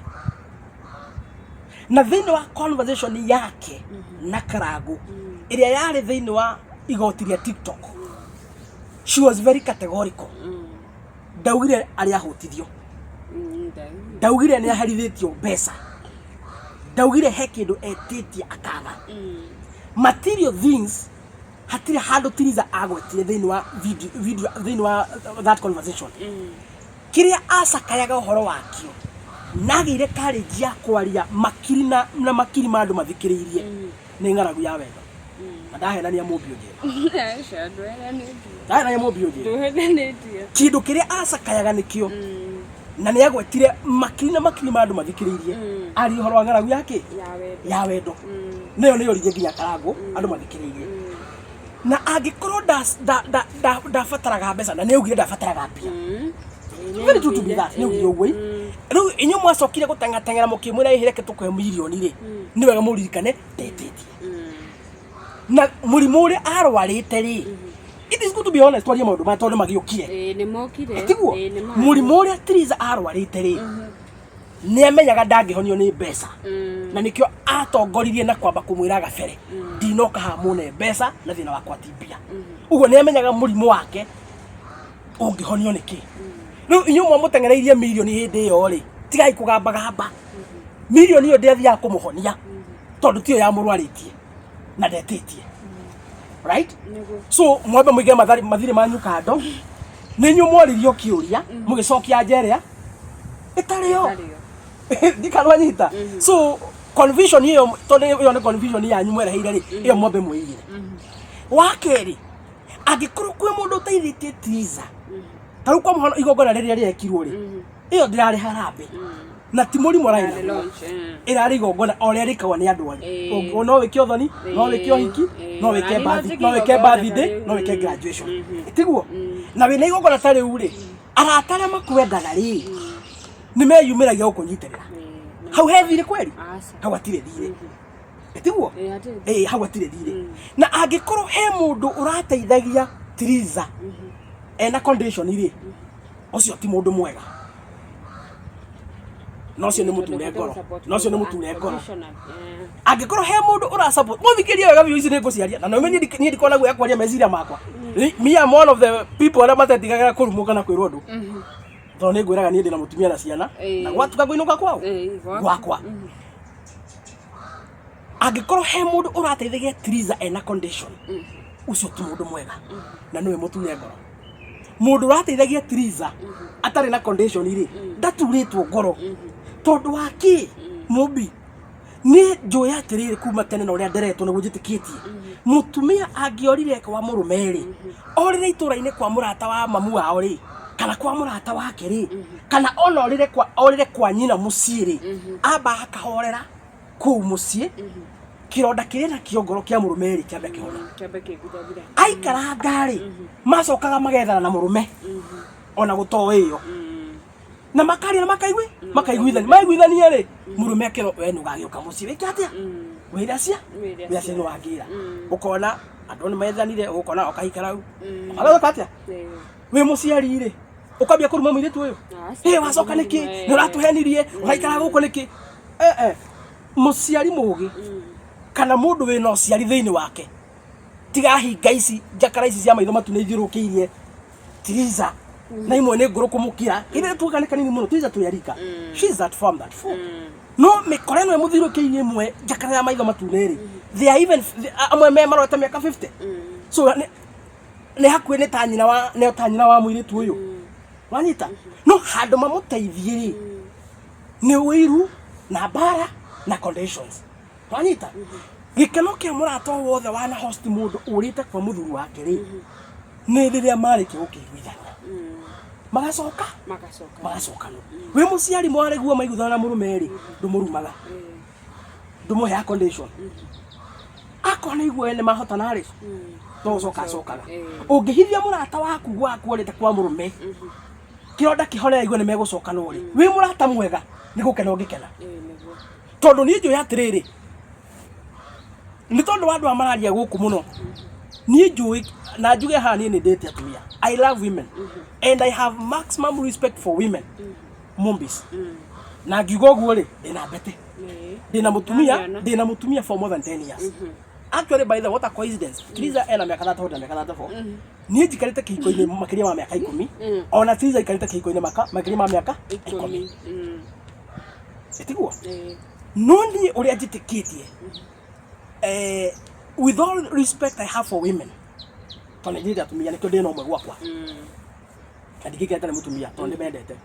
na thini wa conversation yake na Karagu iria yari thini wa igoti ria TikTok she was very categorical ndaugire ari ahutithio ndaugire ni aherithitio mbeca ndaugire he kindu etitie akaga material things hatire handu Tiriza agwetire thini wa video thini wa that conversation kiria acakayaga uhoro wakio nagire courage ya kwaria makiri na makiri mandu mathikiriirie ni ngaragu ya wendo ndahenania mubio ndahena mubio kindu kiria acakayaga nikio na ni agwetire makiri na makiri mandu mathikiriirie ari uhoro wa ngaragu yake ya wendo niyo niyo rige nginya Karagu andu mathikiriirie na angikorwo ndabataraga mbeca na niugire ndabataraga pia very true to be that niugire ugwe riu inyu mwacokire gutengatengera mukimwira ihireke tukuhe milioni ri ni wega muririkane tetetie na murimu uri arwarite ri it is good to be honest twarie maundu ma tondu magiukire ni mokire tiguo murimu uri Tiriza arwarite ri ni amenyaga ndangihonio ni mbeca na nikio atongoririe na kwamba kumwira gabere ndinoka ha mune mbeca na thina wakwa tibia uguo ni amenyaga murimu wake ungihonio niki riu inyu mwamutengereirie milioni hindi yo ri tigai kugamba milioni yo ndethia kumuhonia tondu tiyo ya murwaritie na ndetitie right so mwambe muige mathire manyu kando ninyu mworirio kiuria mugicokia njerea itariyo ndikanwanyita so confusion hiyo tondu yo ni confusion yanyu mwereheire ri iyo mwambe muigire wakeri agikorwo kwi mundu uteithitie Tiriza taru kwa muhano igongona riria riekirwo ri iyo ndirari harambe na timuri moraina irari igongona oria rikagwa ni andu anyu no wiki othoni no wiki ohiki no wiki birthday no wiki graduation tiguo na wina igongona tari uri aratare makwendaga ri ni meyumiragia gukunyitirira hau heavy kweli hau atire thire tiguo hau atire thire na angikorwo he mundu urateithagia Tiriza ena condition iri ocio ti mundu mwega nocio ni muture ngoro nocio ni muture ngoro angikorwo he mundu ura support muthikirie wega view ici ni nguciaria na no ni ndikona gwe akwaria meciria makwa me am one of the people that matetigaga kurumuka na kwirwo ndu to ni ngwiraga ni ndina mutumia na ciana na gwatuka kuinuka kwao gwakwa angikorwo he mundu urateithagia Tiriza ena condition ucio ti mundu mwega na niwe muture ngoro mundu urateithagia Tiriza atari na condition iri ndaturitwo ngoro tondu waki mubi ni njoya atiriri kuma tene na uria nderetwo ni gujitikitie mutumia angiorire kwa murumeri orire itura-ini kwa murata wa mamu wao ri kana kwa murata wake ri kana orire kwa nyina muciri amba akahorera ku mucie kironda kiria na kiongoro kia murumeri kiambe kihona aikara ngari macokaga magethana na murume ona guto iyo na makari na makaiguithania ri murume kiro we nugagiuka muci wiki atia wira cia no agira ukona andu ni methanire ukona okahikara u agaga atia we muciari ri ukambia kuruma muiritu uyu wacoka niki ni uratuhenirie uraikara guku niki muciari mugi kana mundu we no ciari thiini wake tiga hinga ici njakara ici cia maitho matu ni ithiurukiirie Tiriza na imwe ni nguru kumukira ibe tukane kanini muno Tiriza tuyarika she's that form that form no mikore no muthiurukiirie imwe njakara ya maitho matu neri they are even amwe me marota miaka 50 so ni hakwe ni tanyina wa muiritu uyu wanyita no handu mamuteithie ri ni wiru na bara na conditions wanyita gikeno kia murata wothe wana host mundu urite kwa muthuru wake ri ni riria mariki ukiguithania magacoka no we muciari mwareguo maiguthana murumeri ndumurumaga ndumuhe condition akona igwe ne mahotana ri to cokaga ungihithia murata waku gwaku urite kwa murume kironda kihore igwe ne megucoka no ri we murata mwega ni gukena ungikena tondu ni njuya atiriri ni tondu wandu amararia guku muno ni njui na njuge hani ni date atumia I love women and I have maximum respect for women Mumbis na ngiugo guo ri ndina mbete ndina mutumia for more than 10 years actually by the what a coincidence Triza ena miaka 3 na miaka 4 ni jikarite kihiko-ini makiria ma miaka 10 ona Triza ikarite kihiko-ini makiria ma miaka 10 etiguo no ni uria njitikitie with all respect I have for women tone njiri atumia nikio ndina umwe gwakwa ndigike atane mutumia tonde mendete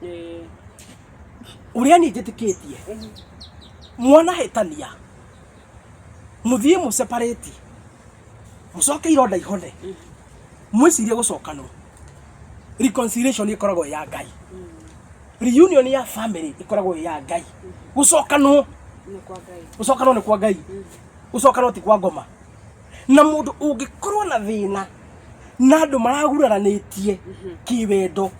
uria ni njitikitie mwana hetania muthie mu separate mucoke ironda ihone mwicirie gucokano reconciliation ikoragwo ya Ngai reunion ya family ikoragwo ya Ngai gucokano ni kwa Ngai gucokano ti kwa ngoma na mundu ungikorwo na thina na andu maraguraranitie kiwendo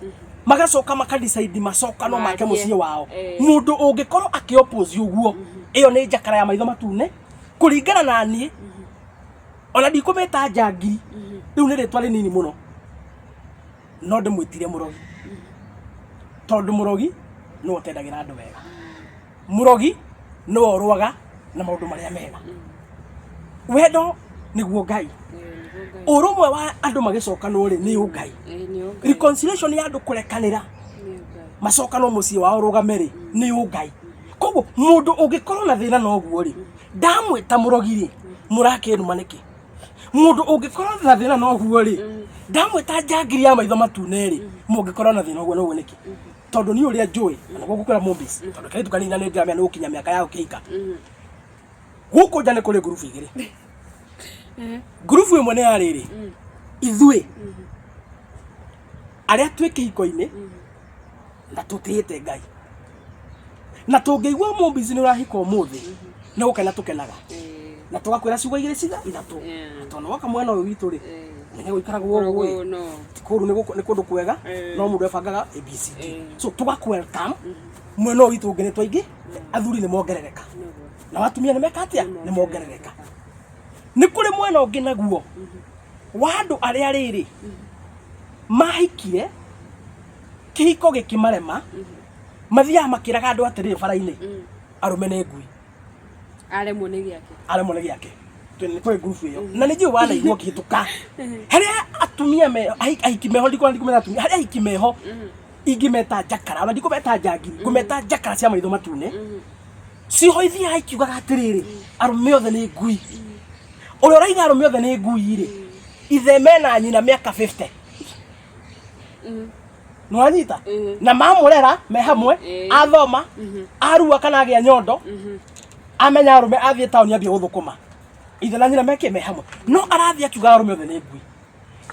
magacoka makadecide macokano make mucie wao mundu ungikorwo akioppose uguo iyo ni njakara ya maitho matune kuringana na nie ona ndikumeta njangiri riu ni ritwa rinini muno no ndimwitire murogi tondu murogi no utendagira andu wega murogi no orwaga na maundu maria mega wendo niguo Ngai urumwe wa andu magicokano ri ni Ngai reconciliation ya andu kurekanira macokano mucie wao rugameri ni Ngai koguo mundu ungikorwo na thina no guo ri ndamwita murogi ri murakiruma niki mundu ungikorwo na thina no guo ri ndamwita njangiri ya maitho matune ri mungikorwo na thina no guo niki tondu ni uria njui na gukukwira Mumbis tondu kaitu kanina ni ngamia no kinya miaka yao kika guku njane kuri group igiri group imwe ni ariri ithui aria twi kihiko-ini na tutiite Ngai na tungeigua Mumbis ni urahika umuthi ni gukena tukenaga na tugakwira ciugo igiri ciga ithatu tondu waka mwana uyu witu ri ni guikaragwo uguo kuru ni kundu kwega no mundu ebangaga ABCD so tugakwa welcome mwena uyu witu ngene twaingi athuri ni mongerereka na watumia ni mekatia ni mongerereka ni kuri mwena ungi naguo wandu aria riri mahikire kihiko gikimarema mathia makiraga andu atiriri bara-ini arume ni ngui aremwo ni giake twene kwe group iyo na nijui wana igwo kihituka haria atumia me ahiki meho ndiko ndikumeta atumia haria ahiki meho ingimeta njakara ona ndikumeta njangiri ngumeta njakara cia maitho matune ciho ithia aikiugaga atiriri arume othe ni ngui uria uraiga arume othe ni ngui ri ithe mena nyina miaka 50 no anyita na mamurera me hamwe athoma arua kana agia nyondo amenya arume athie town yambie guthukuma ithe na nyina meke me hamwe no arathie akiuga arume othe ni ngui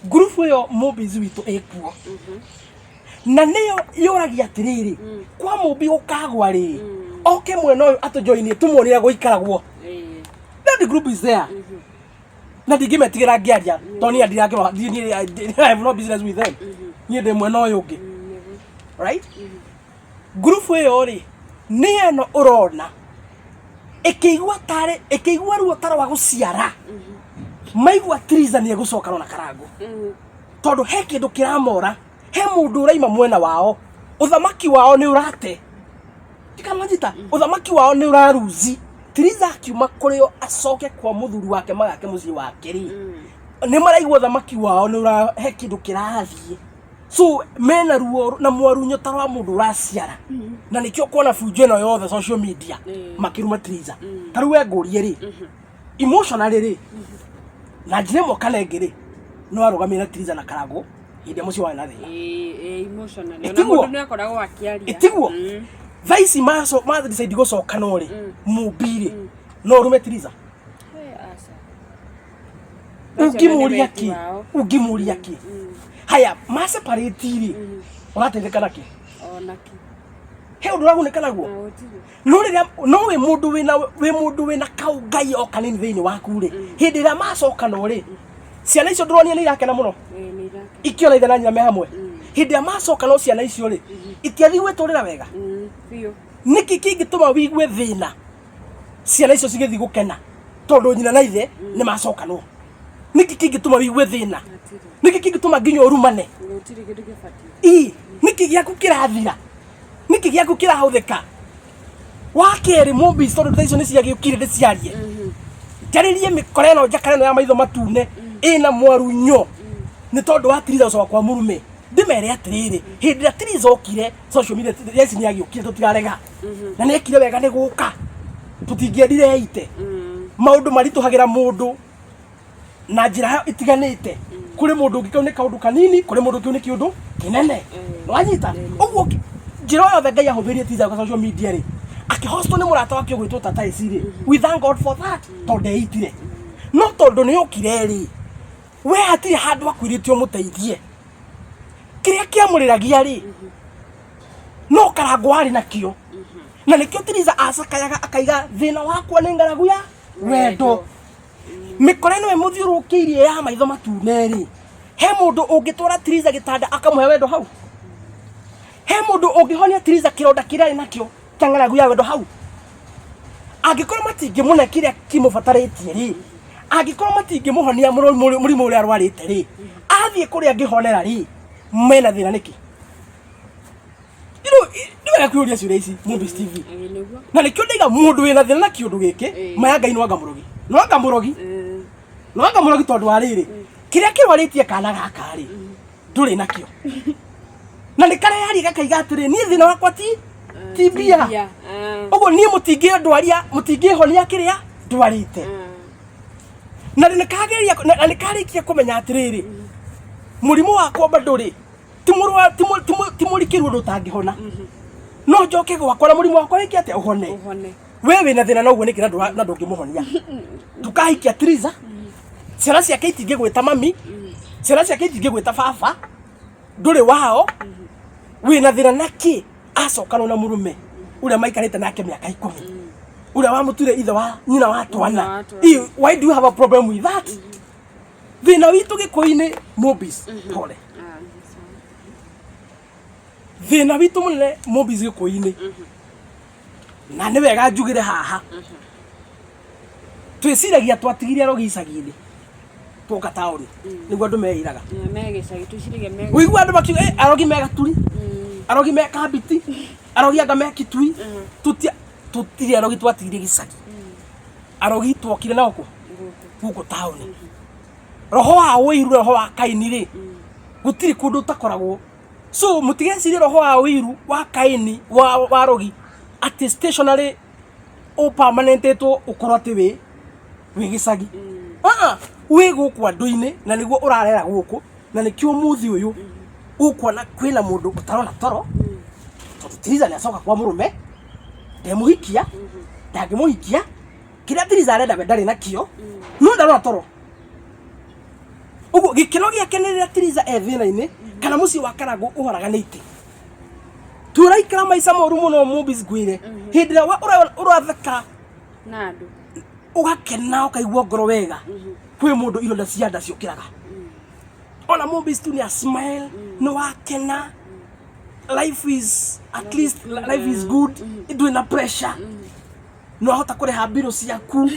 group iyo Mumbis witu ekuo na niyo yuragia atiriri kwa Mumbi ukagwa ri oke mwena uyu atujoinie tumuonire guikaragwo the group is there na ndigimetigira ngiaria toni andirage I have no business with them ni de mwena uyu ungi right group iyo ri ni eno urona ikigwa ruo taro wa guciara maigwa Triza ni egucokana na Karangu tondu he kindu kiramora he mundu uraima mwena wao uthamaki wao ni urate tikamanyita uthamaki wao ni uraruzi Triza akiuma kurio acoke kwa muthuri wake magake mucii wake ri ni maraigwa uthamaki wao ni urahe kindu kirathie so mena ruo na mwarunyo tarwa mundu uraciara na nikio kuona fujo eno yothe social media makiruma Triza taruwe ngurie ri emotionally ri na njire mokana ngiri no arugamira Triza na Karangu inde mucii wa na thi emotionally na mundu ni akoragwo akiaria itiguo thaisi maso decide gucokana ri Mumbi ri no rume Triza ungimuria ki haya maseparate ri uratethekana ki onaki he undu ragunekana guo no we mundu wina kau Ngai o kanini thiini waku ri hindi ria macokana ri ciana icio ndronia ni irakena muno ni irake ikiona ithe na nyina me hamwe hindi ria macokana ciana icio ri itiathi gwiturira wega biu niki kingituma wigue thina ciana icio cigithi gukena tondu nyina na ithe ni macokanwo niki kingituma wigue thina niki kingituma nginya urumane gutiri kindu gibati niki giaku kirathira niki giaku kirahuthika wakeri mumbi tondu taicio ni ciagiukire ndiciarie njaririe mikore ino njakare no ya maitho matune ina mwarunyo ni tondu wa Tiriza ucoka kwa murume ndimere atiriri hindi ya Tiriza okire social media yesi ni agiukire tutigarega na ni ekire wega ni guka tutingiendire ite maundu marituhagira mundu na njira itiganite kuri mundu ngikau ni kaundu kanini kuri mundu ngikau ni kiundu kinene wanyita uguo njira yothe Ngai ahuthirie Tiriza kwa social media ri akihosto ni murata wake gwitwo tata iciri we thank God for that tondu eitire no tondu ni okire ri we hatiri handu akwiritio muteithie kiria kiamuriragia ri no karango ari nakio na nikio Tiriza acakayaga akaiga thina wakwa ni ngaragu ya wendo mikore no emuthiurukiirie ya maitho matune ri he mundu ungitwara Tiriza gitanda akamuhe wendo hau he mundu ungihonia Tiriza kironda kiria ari nakio kangaragu ya wendo hau angikorwo matingimuona kiria kimubataritie ri angikorwo matingimuhonia murimu uria arwarite ri athie kuria angihonera ri mena thina niki niwe akuria ciuria ici Movies TV na nikio ndiga mundu wina thina na kiundu giki maya Ngai no anga murogi tondu wa riri kiria kirwaritie kana gaka ri nduri nakio na nikare yari gakaiga atiri ni thina wakwa ti bia uguo ni mutingi ndwaria mutingi honia kiria ndwarite na nikarikia kumenya atiriri murimu wakwa banduri timurikiru ndutangihona no njoke gwakora murimu wakwa riki ate uhone wewe na thina no uguo nikira na ndungimuhonia tukahikia Tiriza ciana ciake itingigwita mami ciana ciake itingigwita baba nduri wao wina thina naki acokana na murume uria maikarite nake miaka 10 uria wamutire ithe wa nyina wa twana why do you have a problem with that thina witu gikuini Movies pole thina witu munene Movies gikuini na ni wega njugire haha twiciragia twatigiria rogi icagi-ini tuka taoni niguo andu meiraga megicagi twiciragia wigua andu makiuga arogi mega turi arogi me kabiti arogi anga me kitui tutire arogi twatigirie gicagi arogi twokire na guku taoni roho wa wiru roho wa Kaini ri gutiri kundu takoragwo so mutigecirie roho wa wiru wa Kaini wa arogi ati stationary o permanent to ukorwo ati wi gicagi wi guku andu-ini na niguo urarera guku na nikio muthi uyu ukuona kwina mundu utarona toro Tiriza ni acoka kwa murume ndemuhikia ndangimuhikia kiria Tiriza arenda ndari nakio no ndarona toro uguo gikeno giake ni riria Tiriza thina-ini kana muci wa Karangu uharaganite turaikara maica moru muno Movies gwire hindi ria uratheka na andu ugakena ukaigua ngoro wega kwi mundu ironda cia nda ciukiraga ona Movies tu ni a smile no wakena life is at least life is good idu na pressure no hota kureha mbiro ciaku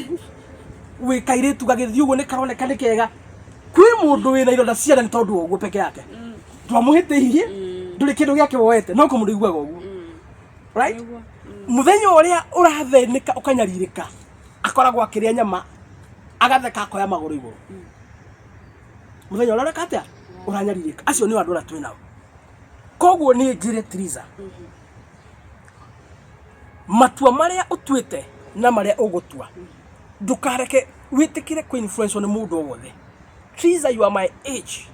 we kairetu gagithii uguo ni karoneka ni kega kwi mundu wina ironda cia nda ni tondu uguo peke yake twamuhitiirie nduri kindu giake woete no ko mundu iguaga uguo right muthenya uria urathenika ukanyaririka akoragwo akiria nyama agatheka akoya maguru iguru muthenya uria rakatia uranyaririka acio ni andu ra twinao koguo ni njire Tiriza matua maria utuite na maria ugutua ndukareke witikire ku influence ni mundu wothe Tiriza you are my age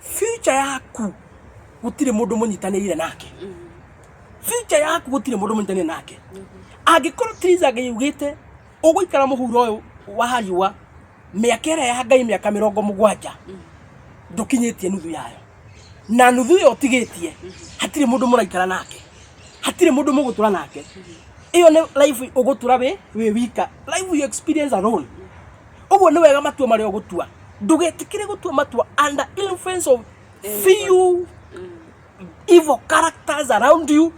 future yaku gutire mundu munyitanire nake future yaku gutire mundu munyitanire nake angikorwo Tiriza ngiyugite uguikara muhuro uyu wa hariwa miaka ira ya Ngai miaka 70 ndukinyitie nuthu yayo na nuthu yo tigitie hatire mundu muraikara nake hatire mundu mugutura nake iyo ni life ugutura we wika life you experience alone uguo ni wega matua mari ugutua ndugetikire gutua matua under influence of few evil characters around you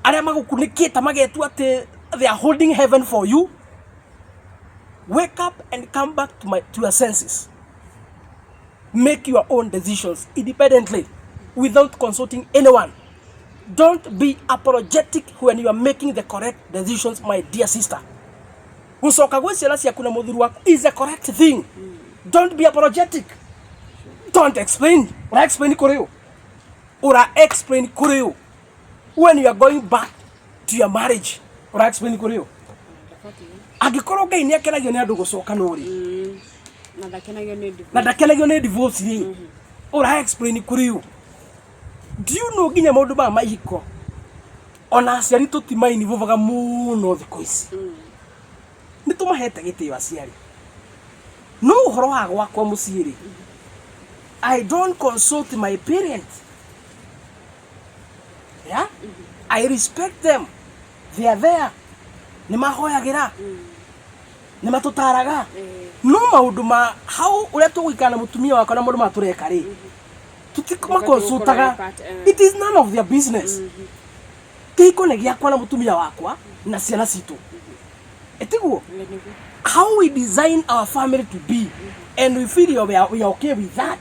aria magukunikita magetu ati they are holding heaven for you. Wake up and come back to your senses. Make your own decisions independently without consulting anyone. Don't be apologetic when you are making the correct decisions, my dear sister. Gucoka gwe ciana ciaku na muthuri waku is the correct thing. Don't be apologetic. Don't explain. Ura explain kuri you. When you are going back to your marriage. Ura explain kuri you. Agikoro Ngai ni akenagio ni andu gucoka nuri. Na ndakenagio ni divorce ri. Ura explain kuri you. Do you know ginya maundu ma mahiko? Ona aciari tutimaini vuvaga muno thiku ici. Ni tumahete gitio aciari. No uhoro wa gwakwa muciiri. I don't consult my parents. Yeah? I respect them. They are there. Ni mahoyagira. Ni matutaraga. No maundu ma how uria tugikana mutumia wakwa na mundu matureka ri. Tutikuma consultaga. It is none of their business. Kiko ne giakwa na mutumia wakwa na ciana citu. Etiguo. How we design our family to be and we feel we are okay with that.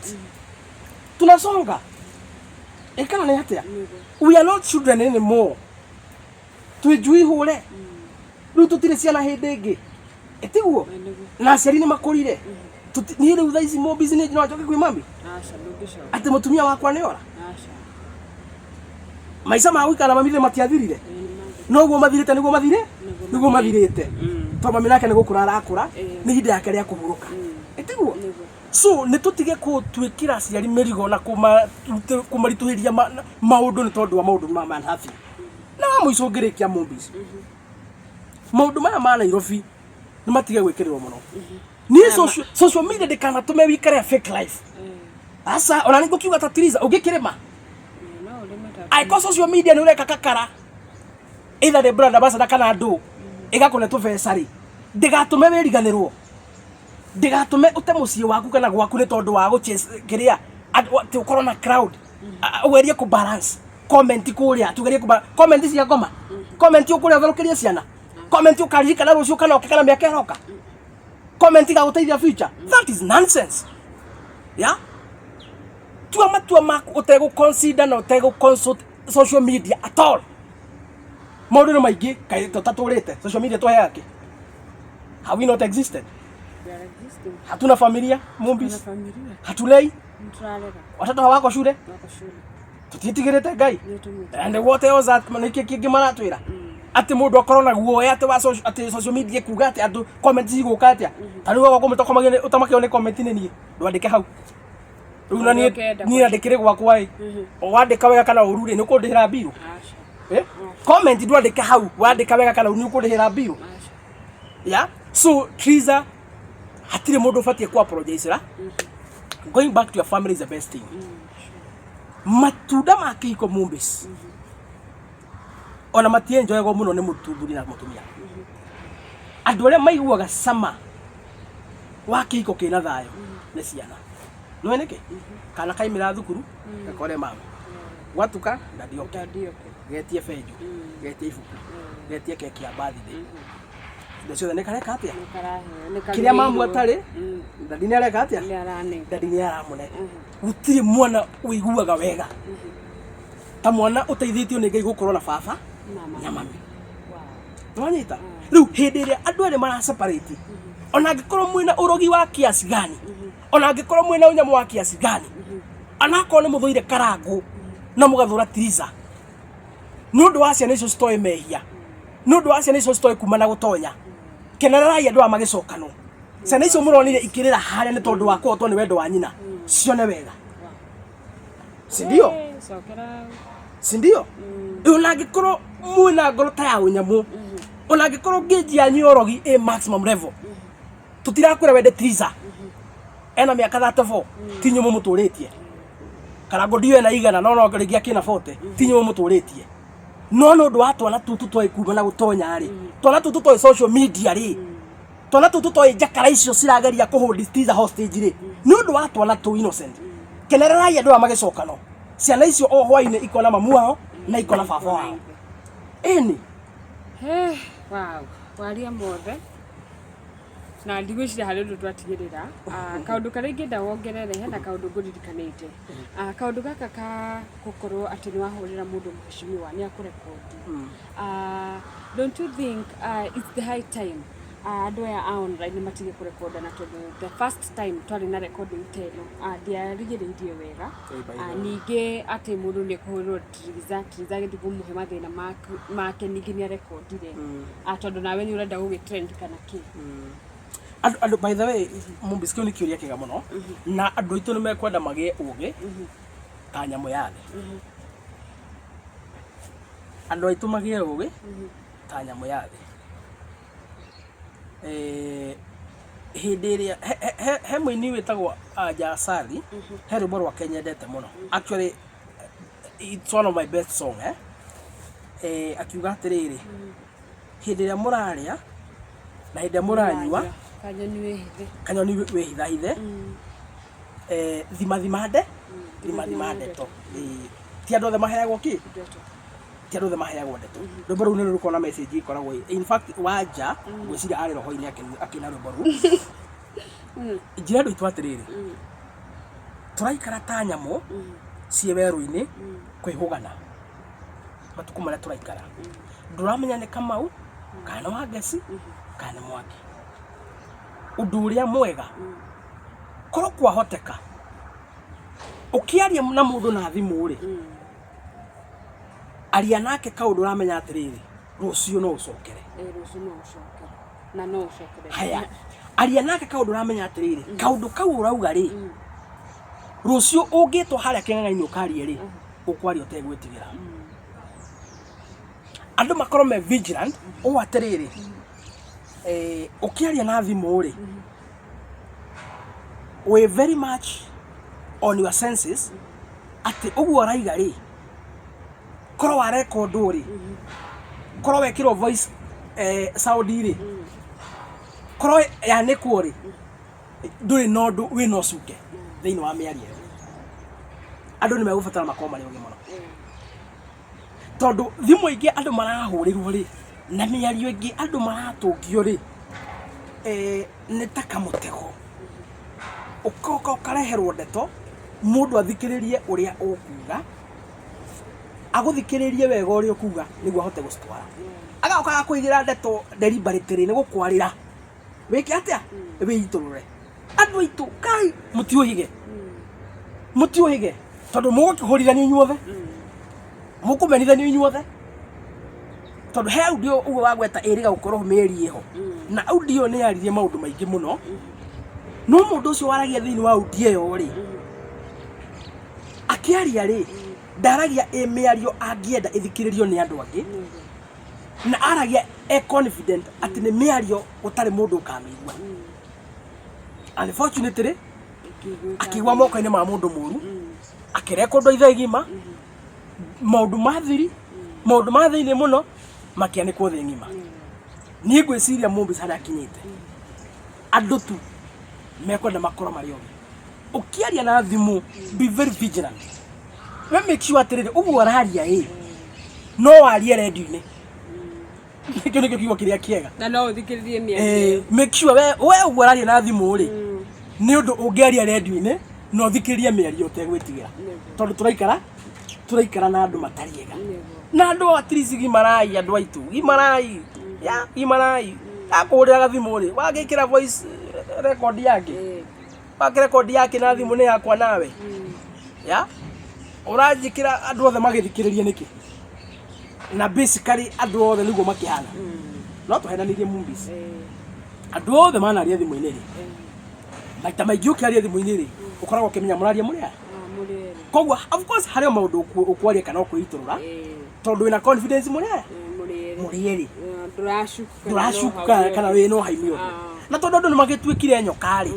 Tunasonga. Ekana ni hatia. We are not children anymore. Tujui hore. Riu tutire ciana hindi ingi. Etiguo. Na aciari ni makurire. Ni riu thaa ici mo business no ajoke kwi mami. Ati mutumia wakwa ni ora. Maisha ma gwikara mamire matiathirire. No guo mathirite niguo mathire. Niguo mathirite. To mami nake ni gukura arakura. Ni hinde yake ria kuhuruka. Etiguo. So ni tutige ku twikira aciari merigo na kumarituhiria maundu ni tondu wa maundu ma manhathi. Na muicungirikia Mombis. Maundu maya ma Nairobi ni matige gwikirwo muno. Ni social media ndikana tume wikare fake life. Asa ona ni gukiuga tatiriza ugikirima. I call social media ni ureka kakara. Either the brand ambassador kana ndu igakune tu vesari. Ndigatume wiriganirwo. Ndigatume ute mucii waku kana gwaku ni tondu wa guchase kiria ati ukorwo na crowd. Ugerie ku balance. Comment kuria tugerie ku comment cia ngoma. Comment ukuria tharukiria ciana. Comment ukarika na rucio kana okikana miaka iroka. Comment ga guteithia future. That is nonsense. Yeah? Tua matua maku utego consider na utego consult social media at all. Maundu ni maingi kai tutaturite social media to yake. Have we not existed? We are existing. Hatuna familia Mombis. Hatulei. Watoto hawako shule. Tutitigirite Ngai. And what else that manike kigimara twira. Ati mundu akorwo na guoya ati wa social media kuga ati andu comment iguka atia. Tani wa comment komagene utamakio ni comment ni ndwandike hau. Una ni andikire gwakwa i. O wandika wega kana urure ni kundihira biru. Comment ndwandike hau wandika wega kana ni kundihira biru. Yeah? So Triza hatire mundu fatie ku apologize ra. Going back to your family is the best thing. Matunda makiko Mombis. Ona matie enjoyego muno ni mututhuri na mutumia. Andu aria maiguaga sama wakiko kina thayo ni ciana. No eneke kana kaimira thukuru gakore mama. Gwatuka ndadioke. Getie feju. Getie ifuku. Getie keki ya birthday. Ndecio ne kare katia. Kiria mamu atari. Ndadi ne areka atia. Ndadi ne aramune. Gutiri mwana uiguaga wega. Ta mwana uteithitio ni Ngai gukorwo na baba na mami. Twanyita. Riu hindi ria andu ere mara separate. Ona ngikorwo mwina urogi wa kiasi gani. Ona ngikorwo mwina unyamu wa kiasi gani. Anako ni muthuire karangu na mugathura Triza. Nundu wa ciana icio story mehia. Nundu wa ciana icio story kumana gutonya. Kenerai andu amagicokano. Ciana icio muronire ikirira haria ni tondu wa kwotwo ni wendo wa nyina. Cione wega. Sindio? Sindio? Ona ngikorwo mwina ngoro ta ya unyamu. Ona ngikorwo ngeji ya nyorogi a maximum level. Tutirakwira wende Triza. Ena miaka 34 tinyo mumuturitie. Kana ndio ena igana no ngirigia kina 40 tinyo mumuturitie. No ndu atwana tutu toi kuma na gutonya ri. Twana tutu toi social media ri. Twana tutu toi jakara icio cirageria kuhold Triza hostage ri. Ndu atwana tu innocent. Kenerai andu amagicokano. Ciana icio o hwaine ikona mamu wao na ikona baba wao. Eni. Wow. Waria mothe. na ndigwiciria hari undu twatigirira kaundu karia ingenda wongerere hena kaundu nguririkanite kaundu gaka ka gukorwo ati ni wahurira mundu mheshimiwa ni akurekodi don't you think it's the high time andu aya online ni matige kurekoda na tondu the first time twari na recording telo ndiarigiriirie wega ninge ati mundu ni kuhurwo triza githigu muhe mathina make ninge ni arekodire tondu nawe ni urenda gugitrend kana ki andu by the way mumbisikio ni kiuria kiga muno na andu itu ni mekwenda magie ugi ta nyamu ya thi andu itu magie ugi ta nyamu ya thi hindi iria he muini witagwo Jasali he rwimbo rwa kenyendete muno actually it's one of my best song akiuga atiriri hindi iria muraria na hindi muranyua kanyoni wehithahithe thimathimande to ti andu othe maheagwo ki ti andu othe maheagwo ndeto rwimbo rũu nĩ rũkoragwo na message ikoragwo in fact wanja gwĩciria arĩ roho-inĩ akĩina rwimbo rũu njĩra andũ aitũ atĩrĩrĩ tũraikara ta nyamũ ciĩ werũ-inĩ kwĩhũgana matukũ marĩa tũraikara ndũramenya nĩ Kamau kana Wangeci kana Mwangi ũndũ ũrĩa mwega korwo kwahoteka ũkĩaria na mũndũ na thimũ rĩ aria nake kaundu uramenya atiriri rucio no ucokere na no ucokere haya aria nake kaundu uramenya atiriri kaundu kau urauga ri rucio ungitwo haria keng'ang'a-ini ukaria ri ukwaria utegwitigira andu makorwo me vigilant o atiriri ukiaria na thimu ri we very much on your senses ati uguo raiga ri korwo wa record uri korwo wekirwo voice sound iri korwo yanikwo ri nduri nondu wi no cuke thiini wa miario andu ni megubatara makorwo mari ugi muno tondu thimu ingi andu marahurirwo ri na miario ingi andu maratungio ri ni ta kamutego ukoka ukareherwo ndeto mundu athikiririe uria ukuga aguthikiririe wega uria ukuga niguo ahote gustwara agaoka kuigira ndeto deliberately ni gukwarira wiki atia wiiturure andu aitu kai mutiohige tondu mugukihurirania inyuothe mukumenithania inyuothe tondu he audio uwe wagweta iriga gukorwo mieri iho na audio ni yaririe maundu maingi muno no mundu ucio waragia thiini wa audio iyo ri akiaria ri ndaragia miario angienda ithikiririo ni andu angi na aragia confident ati ni miario utari mundu ukamigua unfortunately akigwa moko-ini ma mundu muru akirekondo itha igima maundu mathiri muno makianikwo thi ngima ni ngwiciria Mumbica haria akinyite andu tu mekwenda makoro mari ogi ukiaria na thimu be very vigilant we make sure atiriri uguo araria no warie radio-ini nikio kiugo kiria kiega na no uthikiririe miario make sure we uguo araria na thimu ri ni undu ungiaria radio-ini no thikiririe miario utegwitigira tondu turaikara na andu matariega na andu at least gimarai andu aitu gimarai akuhurira gathimu ri wagikira voice record yake record yake na thimu ni yakwa nawe urajikira andu othe magithikiririe niki na basically andu othe niguo makihana no tuhenanirie Mumbica andu othe manaria thimu-ini ri maita maingi ukiaria thimu-ini ri ukoragwo ukimenya muraria muria koguo of course hario maundu ukwaria kana ukwiturura tondu wina confidence muria murieri ndurashuka kana we no haimio na tondu andu nimagitwikire nyokari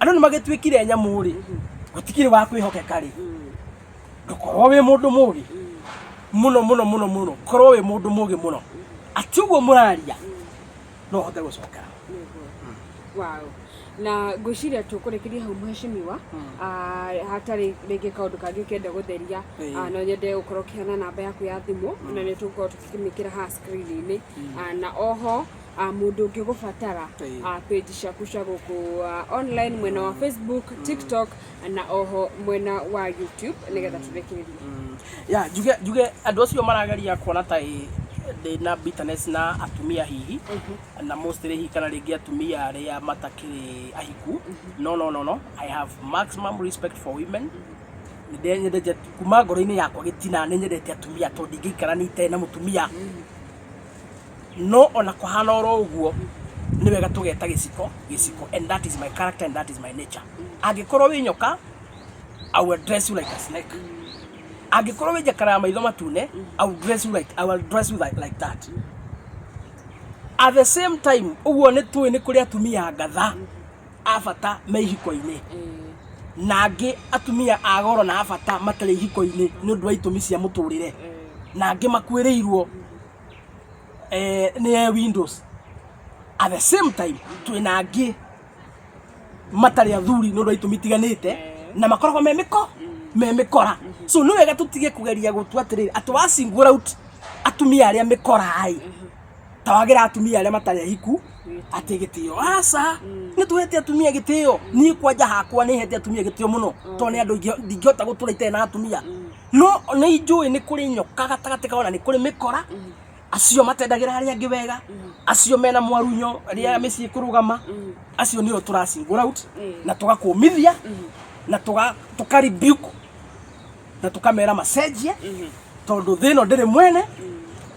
andu nimagitwikire nyamuri gutikire wa kwihokeka ri ndukorwo we mundu mugi muno korwo we mundu mugi muno ati uguo muraria no hote gucoka wow na ngwiciria tukurekeria hau mheshimiwa hatari rĩngĩ kaundu kangi kenda gutheria no nyende gukorwo kiana namba yaku ya thimu na nĩ tukorwo tukimikira ha screen-ini na oho mundu ngigubatara page ciaku cia guku online mwena wa Facebook, TikTok na oho mwena wa YouTube nigetha turekererie juge andu acio marageria kuona ta na bitterness na atumia hihi na mostly hihi kana ringi atumia aria matakiri ahiku no I have maximum respect for women nyendete kuma ngoro-ini yakwa gitina ni nyendete atumia to ndingikara ni ite na mutumia no ona kuhana oro uguo ni wega tugeta giciko and that is my character and that is my nature angikorwo wi nyoka I will dress you like a snake angikorwo wi jakara maitho matune I will dress you like that at the same time uguo ni tui ni kuri atumia ngatha abata meihiko-ini nangi atumia agoro na abata matari hiko-ini ni undu wa itumi cia muturire nangi makwireirwo ni windows at the same time twina angi matari athuri ni undu wa itumi tiganite na makoragwo memikora so no wega tutige kugeria gutua atiriri ati wa single out atumia aria mikora ai tawagira atumia aria matari hiku ati gitio asa ni tuhete atumia gitio ni kwanja hakwa ni hete atumia gitio muno to ni andu ndingihota gutura ite na atumia no ni njui ni kuri nyoka gatagati kaona ni kuri mikora acio matendagira aria angi wega acio mena mwarunyo aria micii kurugama acio nio turasingle out na tugakumithia na tukaribuku na tukamera macenjie tondu thino ndiri mwene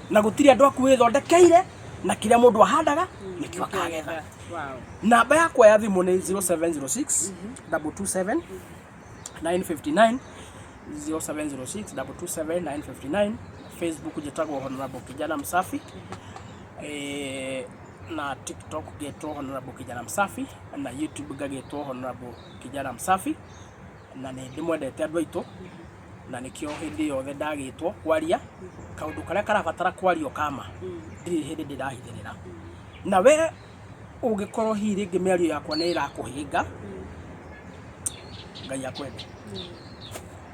na gutiri andu aku withondekeire na kiria mundu ahandaga nikio akagetha. Namba yakwa ya thimu ni 0706 227 959 0706 227 959. Facebook jetagwo Honorable Kijana Msafi, na TikTok getwo Honorable Kijana Msafi, na YouTube gagetwo Honorable Kijana Msafi, na ni ndimwendete andu aitu na nikio hindi yothe ndagitwo kwaria kaundu karia karabatara kwario kama ndiri hindi ndirahithirira na we ungikorwo hi ringi miario yakwa ni irakuhinga Ngai akwende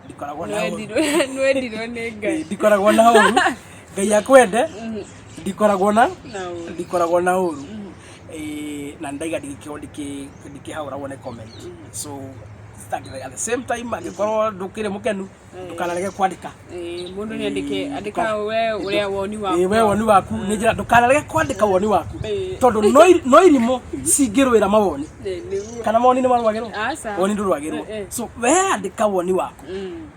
ndikoragwo na nwendirwo ni Ngai ndikoragwo na uru Ngai akwende ndikoragwo na uru na ndaiga ndikihaura wone comment so at the same time agikorwo ndukire mukenu ndukanarege kwandika mundu ni andika we uria woni waku we woni waku ni njira ndukanarege kwandika woni waku tondu no irimo cingirwira mawoni kana mawoni ni marwagirwo woni ndurwagirwo so we andika woni waku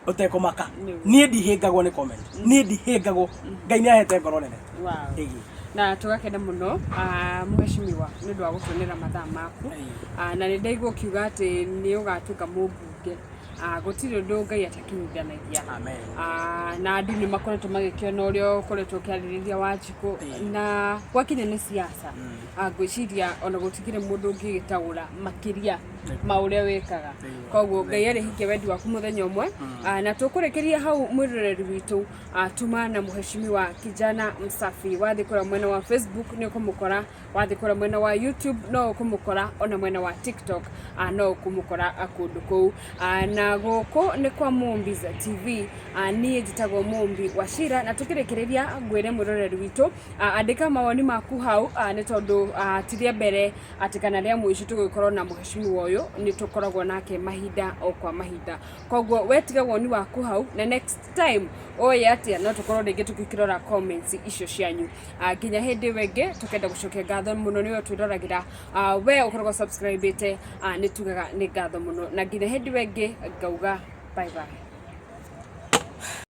utekomaka nie ndihingagwo ni comment nie ndihingagwo Ngai ni ahete ngoro nene na tugakenda muno muheshimiwa ni ndu wa gutunira mathaa maku na ni ndaigwo kiuga ati ni ugatuika mumbunge gutiri undu Ngai atakinyithanagia na andu ni makoretwo magikiona uria ukoretwo ukiaririria Wanjiku na gwakinya ni siasa ngwiciria ona gutigire mundu ungigitagura makiria mauria wikaga koguo Ngai arihike wendi waku muthenya umwe na tukurekeria hau mwiroreri witu tuma na muheshimiwa Kijana Msafi wathikora mwena wa Facebook ni ukumukora wathikora mwena wa YouTube no ukumukora ona mwena wa TikTok no ukumukora akundu kou na guku ni kwa Mombiz TV ni njitagwo Mombi Wachira na tukirekereria ngwire mwiroreri witu andika mawoni maku hau ni tondu tiria mbere atikana ria mwici tugikorwo na muheshimiwa uyu ni tukoragwo nake mahinda o kwa mahinda koguo wetiga woni waku hau na next time oye atia no tukorwo ringi tukikirora comments icio cianyu nginya hindi wenge tukenda gucokia ngatho muno niwe twirораgira we ukoragwo subscribe ite ni tugaga ni ngatho muno na nginya hindi wenge ngauga bye bye.